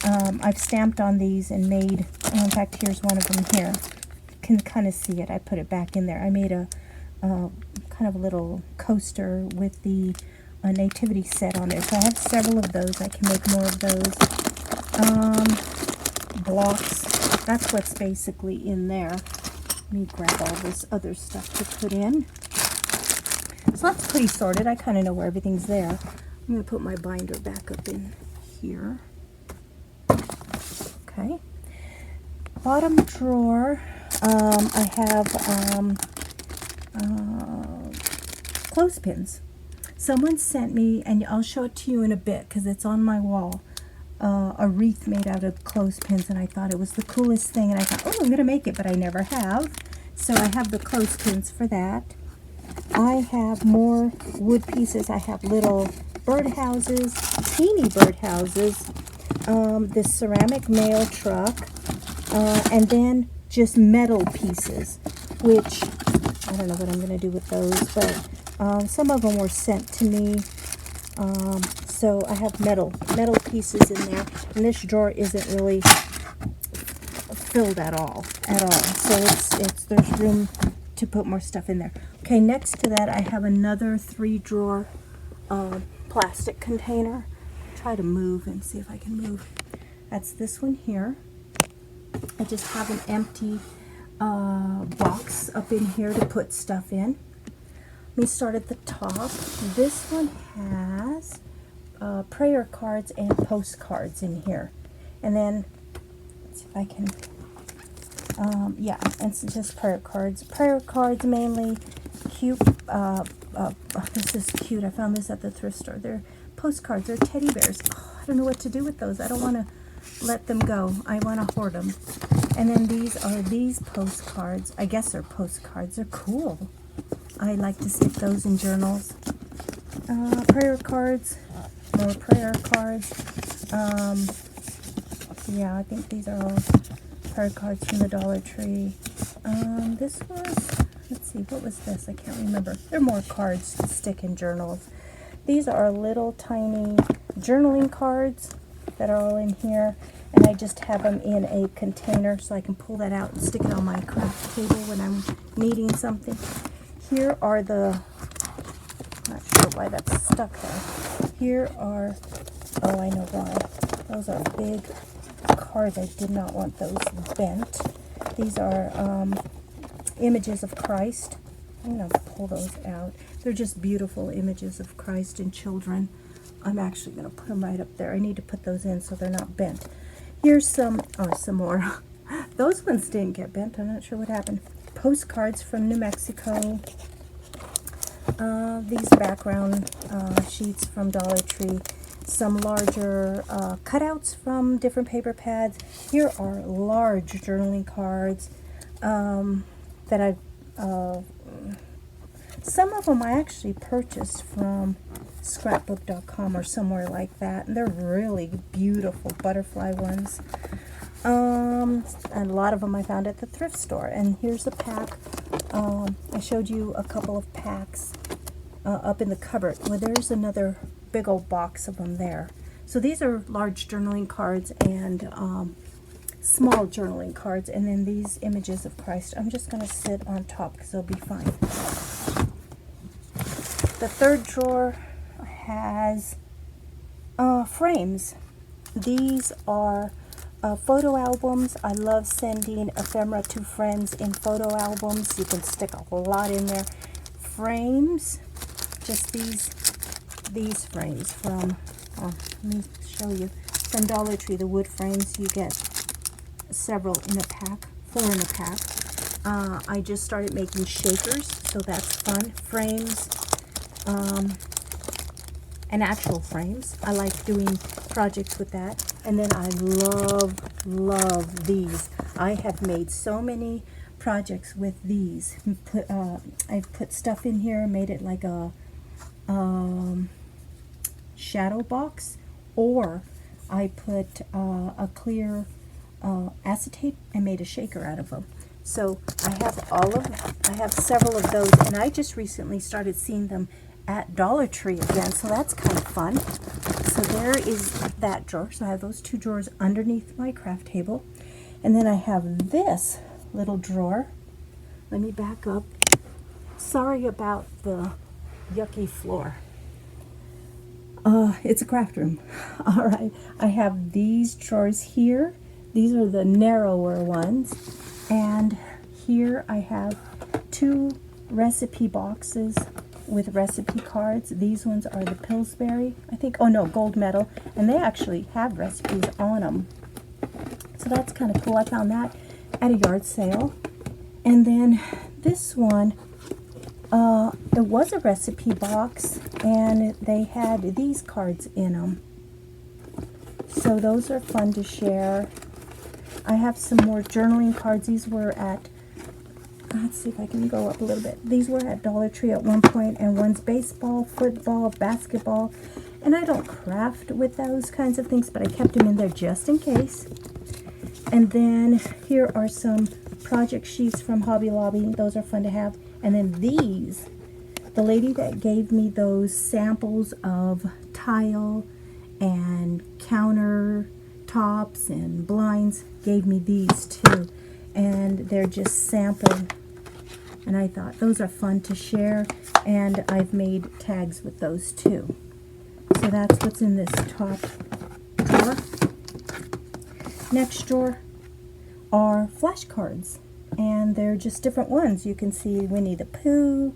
I've stamped on these and made, in fact, here's one of them here. You can kind of see it. I put it back in there. I made a kind of a little coaster with the nativity set on there. So I have several of those. I can make more of those. Blocks. That's what's basically in there. Let me grab all this other stuff to put in. So that's pretty sorted. I kind of know where everything's there. I'm going to put my binder back up in here. Okay. Bottom drawer, I have clothespins. Someone sent me, and I'll show it to you in a bit because it's on my wall, a wreath made out of clothespins, and I thought it was the coolest thing, and I thought, oh, I'm going to make it, but I never have. So I have the clothespins for that. I have more wood pieces. I have little birdhouses, teeny birdhouses, this ceramic mail truck, and then just metal pieces, which I don't know what I'm going to do with those, but some of them were sent to me. So I have metal pieces in there, and this drawer isn't really filled at all. So there's room to put more stuff in there. Okay, next to that I have another 3-drawer plastic container. Try to move and see if I can move. That's this one here. I just have an empty box up in here to put stuff in. Let me start at the top. This one has prayer cards and postcards in here. And then, let's see if I can, yeah, it's just prayer cards. Prayer cards mainly, cute, this is cute. I found this at the thrift store. They're postcards, they're teddy bears. Oh, I don't know what to do with those. I don't want to let them go. I want to hoard them. And then these are these postcards. I guess they're postcards. They're cool. I like to stick those in journals. Prayer cards, more prayer cards. Yeah, I think these are all prayer cards from the Dollar Tree. This was, let's see, what was this? I can't remember. They're more cards to stick in journals. These are little tiny journaling cards that are all in here, and I just have them in a container so I can pull that out and stick it on my craft table when I'm needing something. Here are the, not sure why that's stuck there. Here are, oh, I know why. Those are big cards. I did not want those bent. These are images of Christ. I'm going to pull those out. They're just beautiful images of Christ and children. I'm actually going to put them right up there. I need to put those in so they're not bent. Here's some more. Those ones didn't get bent. I'm not sure what happened. Postcards from New Mexico. These background sheets from Dollar Tree. Some larger cutouts from different paper pads. Here are large journaling cards that I've some of them I actually purchased from scrapbook.com or somewhere like that, and they're really beautiful butterfly ones. And a lot of them I found at the thrift store. And here's a pack. I showed you a couple of packs up in the cupboard. Well, there's another big old box of them there. So these are large journaling cards and small journaling cards, and then these images of Christ. I'm just going to sit on top because they'll be fine. The third drawer has frames. These are photo albums. I love sending ephemera to friends in photo albums. You can stick a lot in there. Frames, just these frames from, let me show you, from Dollar Tree, the wood frames. You get several in a pack, 4 in a pack. I just started making shakers, so that's fun. Frames, and actual frames. I like doing projects with that. And then I love these. I have made so many projects with these. I've put stuff in here, made it like a shadow box, or I put a clear acetate and made a shaker out of them. So I have several of those, and I just recently started seeing them at Dollar Tree again, so that's kind of fun. So there is that drawer. So I have those 2 drawers underneath my craft table, and then I have this little drawer. Let me back up. Sorry about the yucky floor. It's a craft room. All right, I have these drawers here. These are the narrower ones, and here I have 2 recipe boxes with recipe cards. These ones are the Pillsbury, I think. Oh no, Gold Medal, and they actually have recipes on them. So that's kind of cool. I found that at a yard sale. And then this one, it was a recipe box, and they had these cards in them. So those are fun to share. I have some more journaling cards. These were at, let's see if I can go up a little bit. These were at Dollar Tree at one point, and one's baseball, football, basketball. And I don't craft with those kinds of things, but I kept them in there just in case. And then here are some project sheets from Hobby Lobby. Those are fun to have. And then these, the lady that gave me those samples of tile and counter tops and blinds gave me these too. And they're just sampled. And I thought those are fun to share. And I've made tags with those too. So that's what's in this top drawer. Next drawer are flashcards. And they're just different ones. You can see Winnie the Pooh,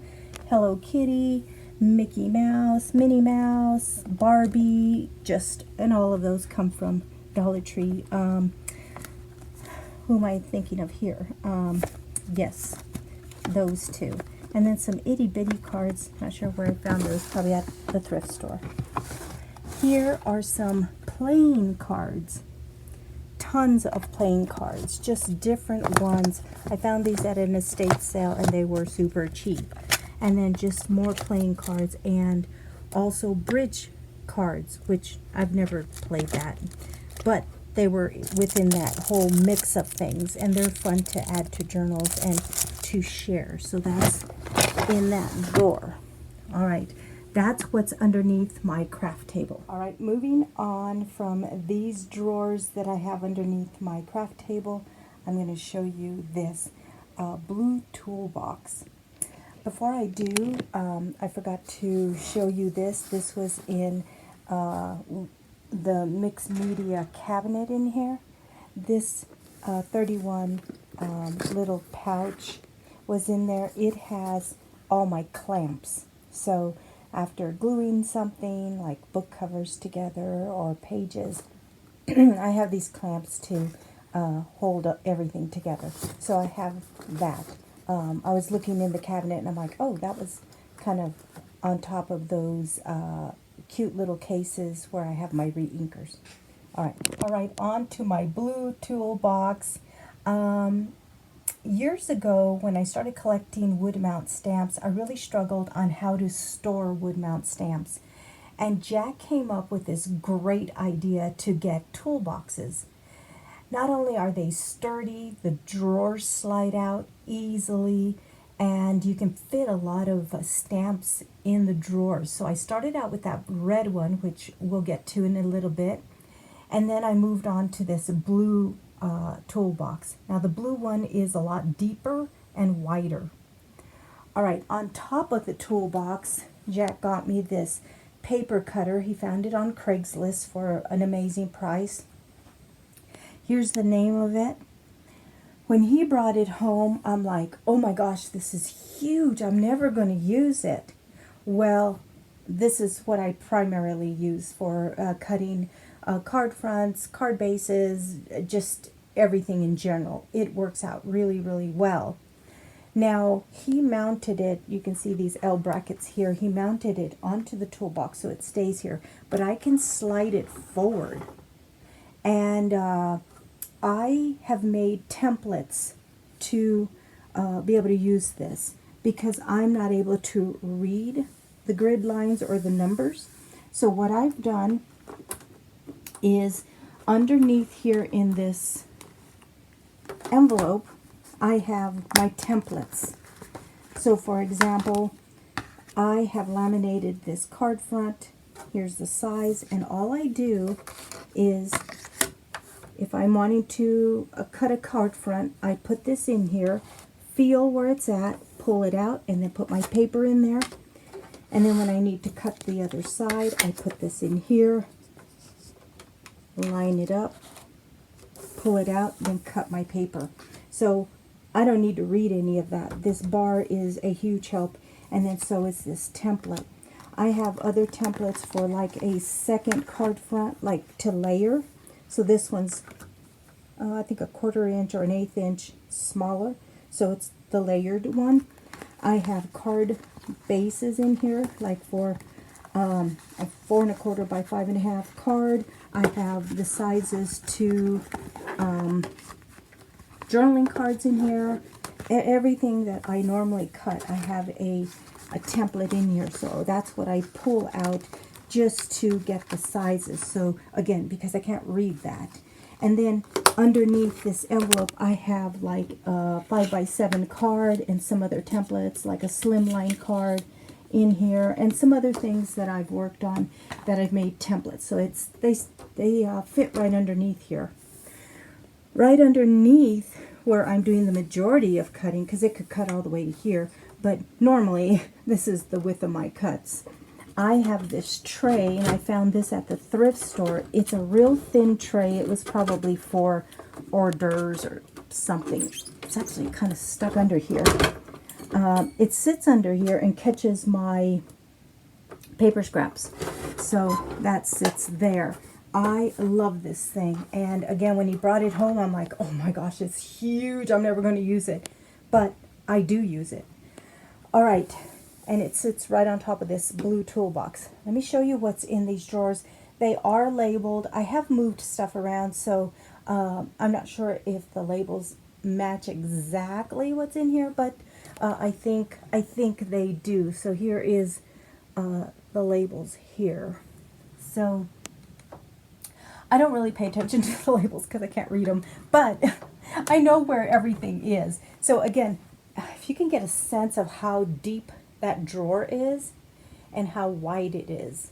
Hello Kitty, Mickey Mouse, Minnie Mouse, Barbie, and all of those come from Dollar Tree. Who am I thinking of here? Yes, those two. And then some itty bitty cards. Not sure where I found those, probably at the thrift store. Here are some playing cards. Tons of playing cards, just different ones. I found these at an estate sale and they were super cheap. And then just more playing cards and also bridge cards, which I've never played that. But they were within that whole mix of things, and they're fun to add to journals and to share. So that's in that drawer. All right. That's what's underneath my craft table. All right, moving on from these drawers that I have underneath my craft table, I'm going to show you this blue toolbox. Before I do, I forgot to show you this. This was in the mixed media cabinet in here. This 31 little pouch was in there. It has all my clamps. So after gluing something like book covers together or pages, I have these clamps to hold everything together. So I have that. I was looking in the cabinet and I'm like, oh, that was kind of on top of those cute little cases where I have my re-inkers. All right, on to my blue toolbox. Years ago, when I started collecting wood mount stamps, I really struggled on how to store wood mount stamps. And Jack came up with this great idea to get toolboxes. Not only are they sturdy, the drawers slide out easily, and you can fit a lot of stamps in the drawers. So I started out with that red one, which we'll get to in a little bit. And then I moved on to this blue toolbox. Now the blue one is a lot deeper and wider. All right, on top of the toolbox, Jack got me this paper cutter. He found it on Craigslist for an amazing price. Here's the name of it. When he brought it home, I'm like, oh my gosh, this is huge. I'm never going to use it. Well, this is what I primarily use for cutting card fronts, card bases, just everything in general. It works out really, really well. Now, he mounted it, you can see these L brackets here, he mounted it onto the toolbox so it stays here, but I can slide it forward. And I have made templates to be able to use this because I'm not able to read the grid lines or the numbers. So what I've done is underneath here in this envelope, I have my templates. So for example, I have laminated this card front. Here's the size, and all I do is, if I'm wanting to cut a card front, I put this in here, feel where it's at, pull it out, and then put my paper in there. And then when I need to cut the other side, I put this in here, line it up, pull it out, then cut my paper. So I don't need to read any of that. This bar is a huge help, and then so is this template. I have other templates for like a second card front, like to layer. So this one's, I think, a 1/4 inch or an 1/8 inch smaller. So it's the layered one. I have card bases in here, like for a 4 1/4 by 5 1/2 card. I have the sizes to journaling cards in here. Everything that I normally cut, I have a template in here. So that's what I pull out just to get the sizes. So again, because I can't read that. And then underneath this envelope, I have like a 5x7 card and some other templates, like a slimline card in here, and some other things that I've worked on that I've made templates. So they fit right underneath here. Right underneath where I'm doing the majority of cutting, because it could cut all the way to here, but normally this is the width of my cuts. I have this tray, and I found this at the thrift store. It's a real thin tray. It was probably for hors d'oeuvres or something. It's actually kind of stuck under here. It sits under here and catches my paper scraps. So that sits there. I love this thing. And again, when he brought it home, I'm like, oh my gosh, it's huge. I'm never going to use it. But I do use it. All right. And it sits right on top of this blue toolbox. Let me show you what's in these drawers. They are labeled. I have moved stuff around, so I'm not sure if the labels match exactly what's in here, but I think they do. So here is the labels here. So I don't really pay attention to the labels because I can't read them, but I know where everything is. So again, if you can get a sense of how deep that drawer is and how wide it is.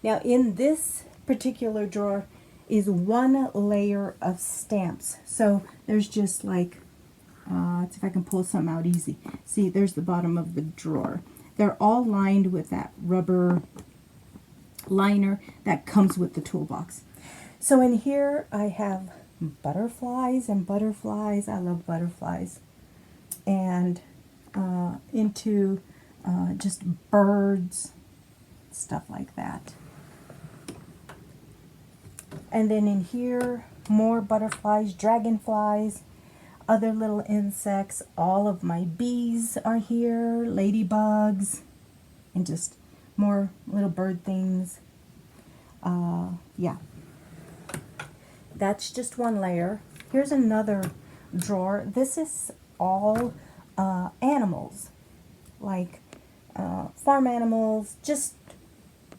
Now in this particular drawer is one layer of stamps. So there's just like, let's see if I can pull some out easy. See, there's the bottom of the drawer. They're all lined with that rubber liner that comes with the toolbox. So in here I have butterflies and butterflies. I love butterflies. And into just birds, stuff like that. And then in here, more butterflies, dragonflies, other little insects. All of my bees are here, ladybugs, and just more little bird things. Yeah. That's just one layer. Here's another drawer. This is all animals, like farm animals, just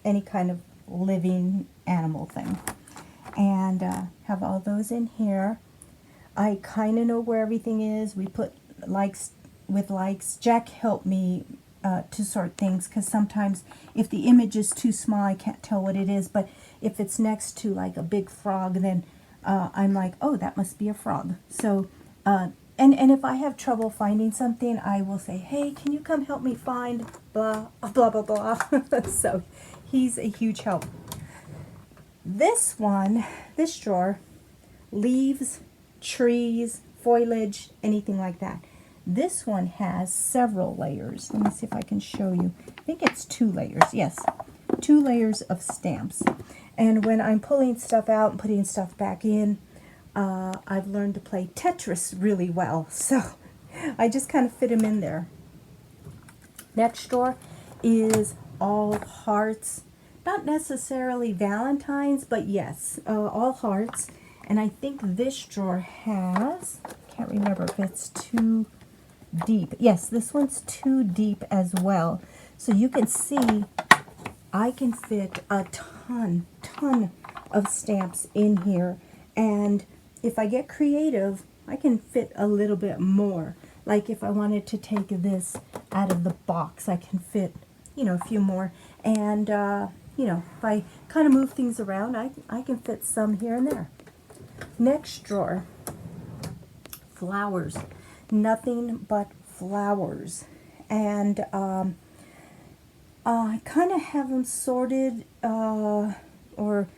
any kind of living animal thing. And have all those in here. I kind of know where everything is. We put likes with likes. Jack helped me to sort things, because sometimes if the image is too small, I can't tell what it is. But if it's next to like a big frog, then I'm like, oh, that must be a frog. So, and if I have trouble finding something, I will say, hey, can you come help me find blah, blah, blah, blah. So he's a huge help. This one, this drawer, leaves, trees, foliage, anything like that. This one has several layers. Let me see if I can show you. I think it's 2 layers. Yes, 2 layers of stamps. And when I'm pulling stuff out and putting stuff back in, I've learned to play Tetris really well. So I just kind of fit them in there. Next drawer is all hearts. Not necessarily Valentine's, but yes, all hearts. And I think this drawer has, can't remember if it's too deep. Yes, this one's too deep as well. So you can see I can fit a ton of stamps in here. And if I get creative, I can fit a little bit more. Like if I wanted to take this out of the box, I can fit, a few more. And, if I kind of move things around, I can fit some here and there. Next drawer, flowers. Nothing but flowers. And I kind of have them sorted or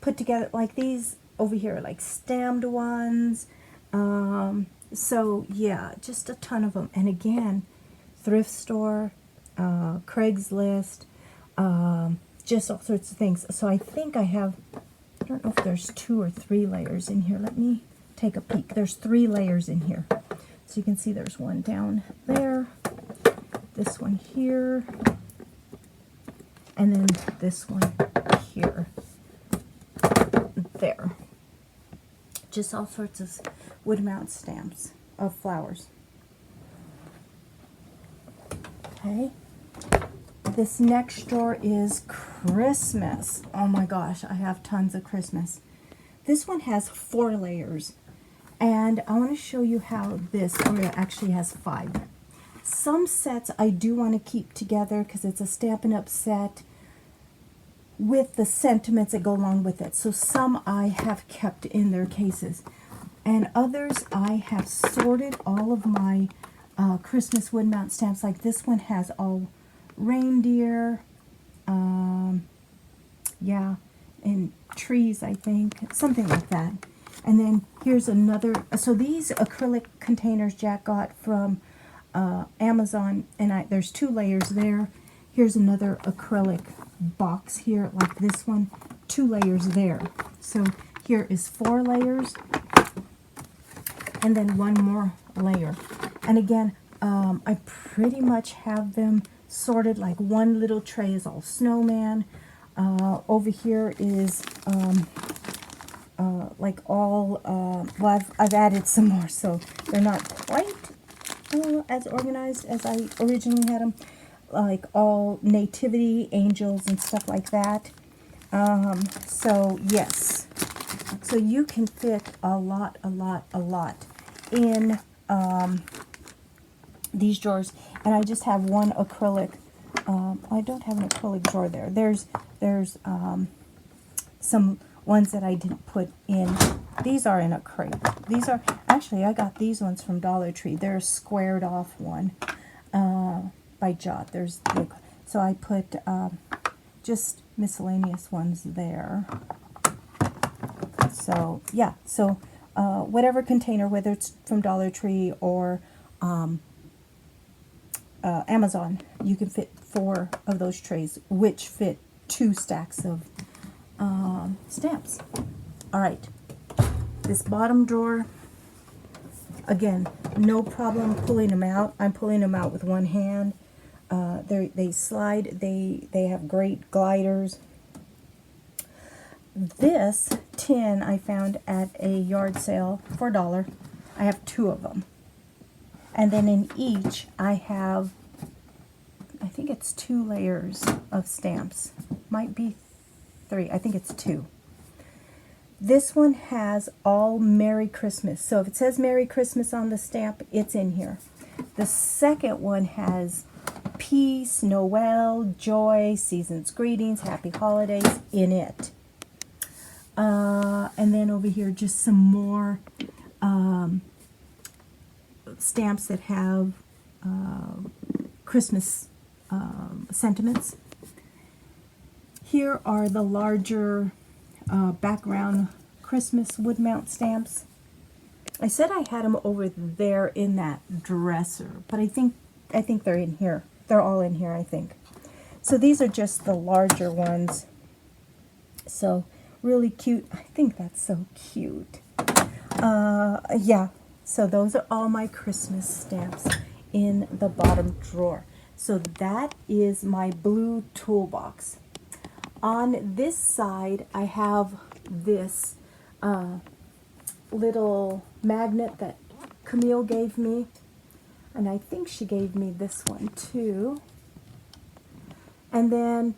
put together like these over here, like stamped ones. So yeah, just a ton of them. And again, thrift store, Craigslist, just all sorts of things. So I think I have, I don't know if there's 2 or 3 layers in here. Let me take a peek. There's 3 layers in here. So you can see there's one down there, this one here, and then this one here. There. Just all sorts of wood mount stamps of flowers. Okay. This next drawer is Christmas. Oh my gosh, I have tons of Christmas. This one has 4 layers, and I want to show you how this, or it actually has 5. Some sets I do want to keep together because it's a Stampin' Up! Set with the sentiments that go along with it. So some I have kept in their cases, and others I have sorted all of my Christmas wood mount stamps. Like this one has all reindeer, yeah, and trees, I think, something like that. And then here's another. So these acrylic containers Jack got from Amazon, and there's 2 layers there. Here's another acrylic box here, like this one, 2 layers there. So here is 4 layers, and then 1 more layer. And again, I pretty much have them sorted. Like one little tray is all snowman. Over here is like all, well, I've added some more, so they're not quite as organized as I originally had them. Like all nativity, angels, and stuff like that. So yes, so you can fit a lot in these drawers. And I just have one acrylic. I don't have an acrylic drawer there. There's some ones that I didn't put in. These are in a crate. These are, actually, I got these ones from Dollar Tree. They're a squared off one by Jot. So I put just miscellaneous ones there. So yeah, so whatever container, whether it's from Dollar Tree or Amazon, you can fit 4 of those trays, which fit 2 stacks of stamps. All right, this bottom drawer, again, no problem pulling them out. I'm pulling them out with one hand. They slide. They have great gliders. This tin I found at a yard sale for $1. I have 2 of them. And then in each I have, I think it's 2 layers of stamps. Might be 3. I think it's 2. This one has all Merry Christmas. So if it says Merry Christmas on the stamp, it's in here. The second one has peace, Noel, joy, season's greetings, happy holidays in it. And then over here, just some more stamps that have Christmas sentiments. Here are the larger background Christmas wood mount stamps. I said I had them over there in that dresser, but I think they're in here. They're all in here, I think. So these are just the larger ones. So really cute. I think that's so cute. Yeah, so those are all my Christmas stamps in the bottom drawer. So that is my blue toolbox. On this side, I have this little magnet that Camille gave me. And I think she gave me this one too. And then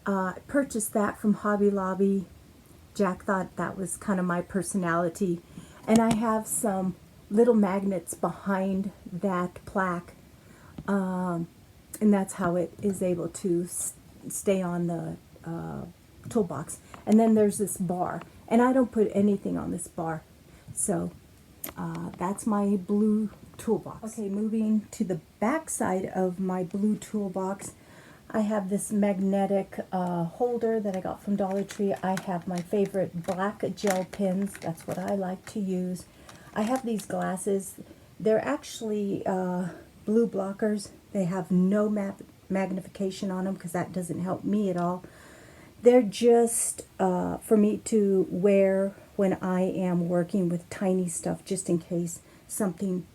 I purchased that from Hobby Lobby. Jack thought that was kind of my personality. And I have some little magnets behind that plaque. And that's how it is able to stay on the toolbox. And then there's this bar. And I don't put anything on this bar. So that's my blue toolbox. Okay, moving to the back side of my blue toolbox, I have this magnetic holder that I got from Dollar Tree. I have my favorite black gel pens. That's what I like to use. I have these glasses. They're actually blue blockers. They have no magnification on them because that doesn't help me at all. They're just for me to wear when I am working with tiny stuff, just in case something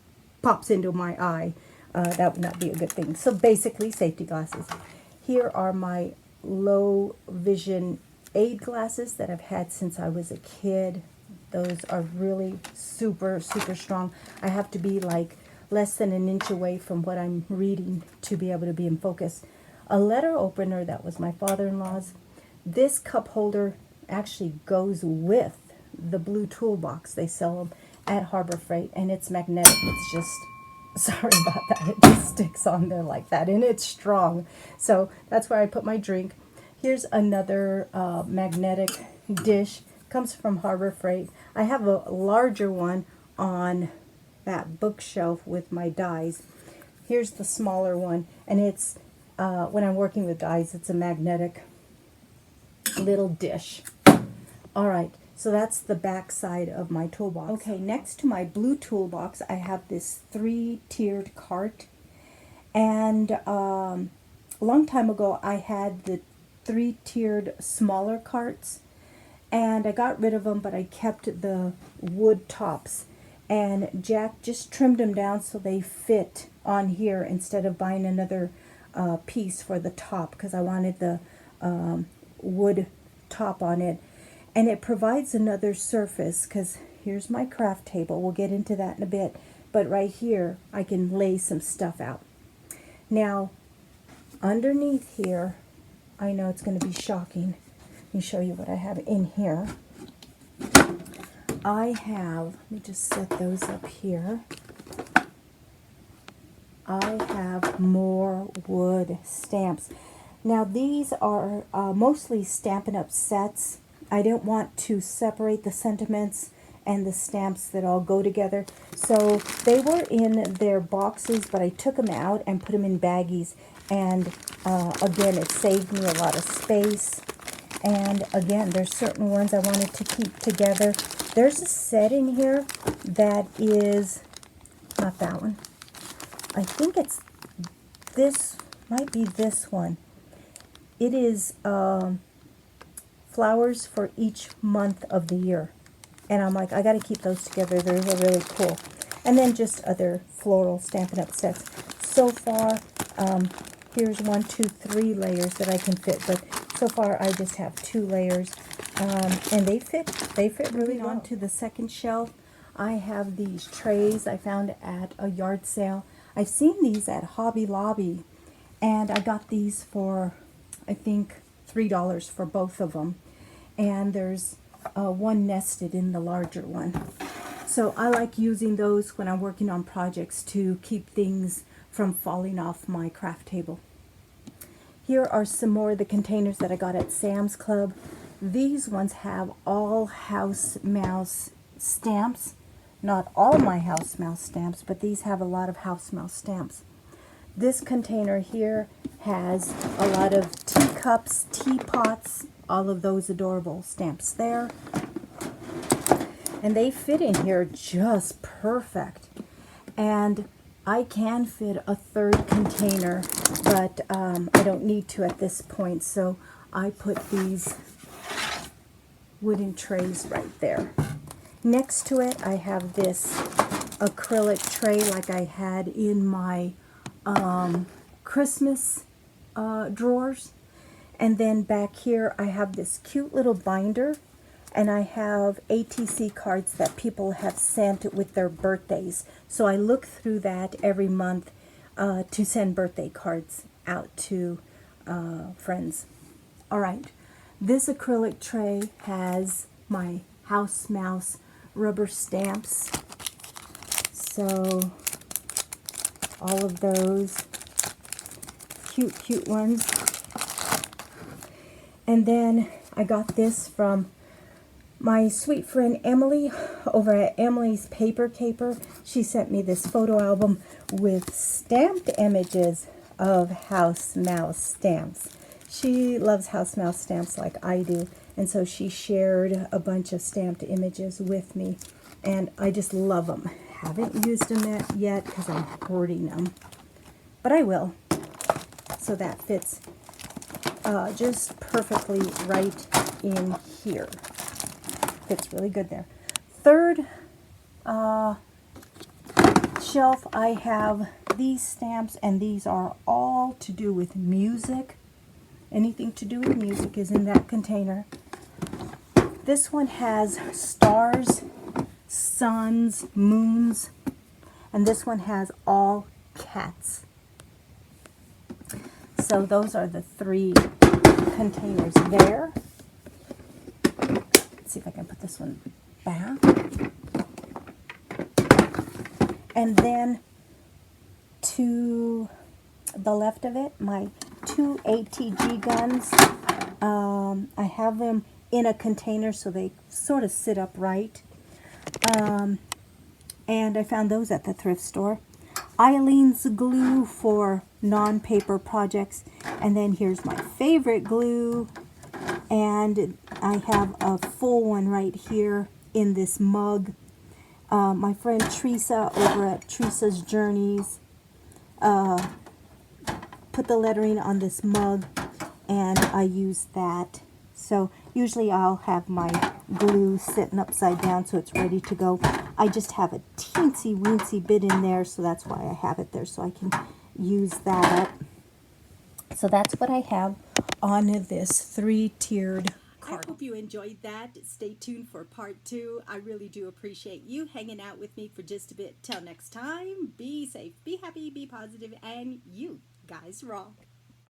pops into my eye. That would not be a good thing. So basically, safety glasses. Here are my low vision aid glasses that I've had since I was a kid. Those are really super strong. I have to be like less than an inch away from what I'm reading to be able to be in focus. A letter opener that was my father-in-law's. This cup holder actually goes with the blue toolbox. They sell them at Harbor Freight, and it's magnetic. It's just, sorry about that, it just sticks on there like that, and it's strong. So that's where I put my drink. Here's another magnetic dish. Comes from Harbor Freight. I have a larger one on that bookshelf with my dies. Here's the smaller one, and it's when I'm working with dies, it's a magnetic little dish. All right, so that's the back side of my toolbox. Okay, next to my blue toolbox, I have this 3-tiered cart, and a long time ago, I had the 3-tiered smaller carts, and I got rid of them, but I kept the wood tops. And Jack just trimmed them down so they fit on here instead of buying another piece for the top, because I wanted the wood top on it. And it provides another surface, because here's my craft table. We'll get into that in a bit. But right here, I can lay some stuff out. Now, underneath here, I know it's going to be shocking. Let me show you what I have in here. I have, let me just set those up here. I have more wood stamps. Now these are mostly Stampin' Up! Sets. I didn't want to separate the sentiments and the stamps that all go together. So they were in their boxes, but I took them out and put them in baggies. And again, it saved me a lot of space. And again, there's certain ones I wanted to keep together. There's a set in here that is, not that one. I think it's this, might be this one. It is flowers for each month of the year. And I'm like, I got to keep those together. They're really cool. And then just other floral Stampin' Up! Sets. So far, here's 1, 2, 3 layers that I can fit. But so far, I just have 2 layers. And they fit really well. On to the second shelf, I have these trays I found at a yard sale. I've seen these at Hobby Lobby, and I got these for, I think, $3 for both of them. And there's one nested in the larger one. So I like using those when I'm working on projects to keep things from falling off my craft table. Here are some more of the containers that I got at Sam's Club. These ones have all House Mouse stamps. Not all my House Mouse stamps, but these have a lot of House Mouse stamps. This container here has a lot of teacups, teapots, all of those adorable stamps there. And they fit in here just perfect. And I can fit a third container, but I don't need to at this point, so I put these wooden trays right there. Next to it, I have this acrylic tray like I had in my Christmas drawers. And then back here, I have this cute little binder, and I have ATC cards that people have sent with their birthdays. So I look through that every month to send birthday cards out to friends. All right, this acrylic tray has my House Mouse rubber stamps. So all of those cute ones. And then I got this from my sweet friend Emily over at Emily's Paper Caper. She sent me this photo album with stamped images of House Mouse stamps. She loves House Mouse stamps like I do, and so she shared a bunch of stamped images with me, and I just love them. Haven't used them yet because I'm hoarding them, but I will. So that fits just perfectly right in here. Fits really good there. Third shelf, I have these stamps, and these are all to do with music. Anything to do with music is in that container. This one has stars, suns, moons, and this one has all cats. So those are the 3 containers there. Let's see if I can put this one back. And then to the left of it, my 2 ATG guns. I have them in a container so they sort of sit upright. And I found those at the thrift store. Eileen's glue for non-paper projects. And then here's my favorite glue. And I have a full one right here in this mug. My friend Teresa over at Teresa's Journeys put the lettering on this mug, and I use that. So usually I'll have my glue sitting upside down so it's ready to go. I just have a teensy weensy bit in there, so that's why I have it there, so I can use that up. So that's what I have on this 3-tiered card. I hope you enjoyed that. Stay tuned for part 2. I really do appreciate you hanging out with me for just a bit. Till next time, be safe, be happy, be positive, and you guys rock.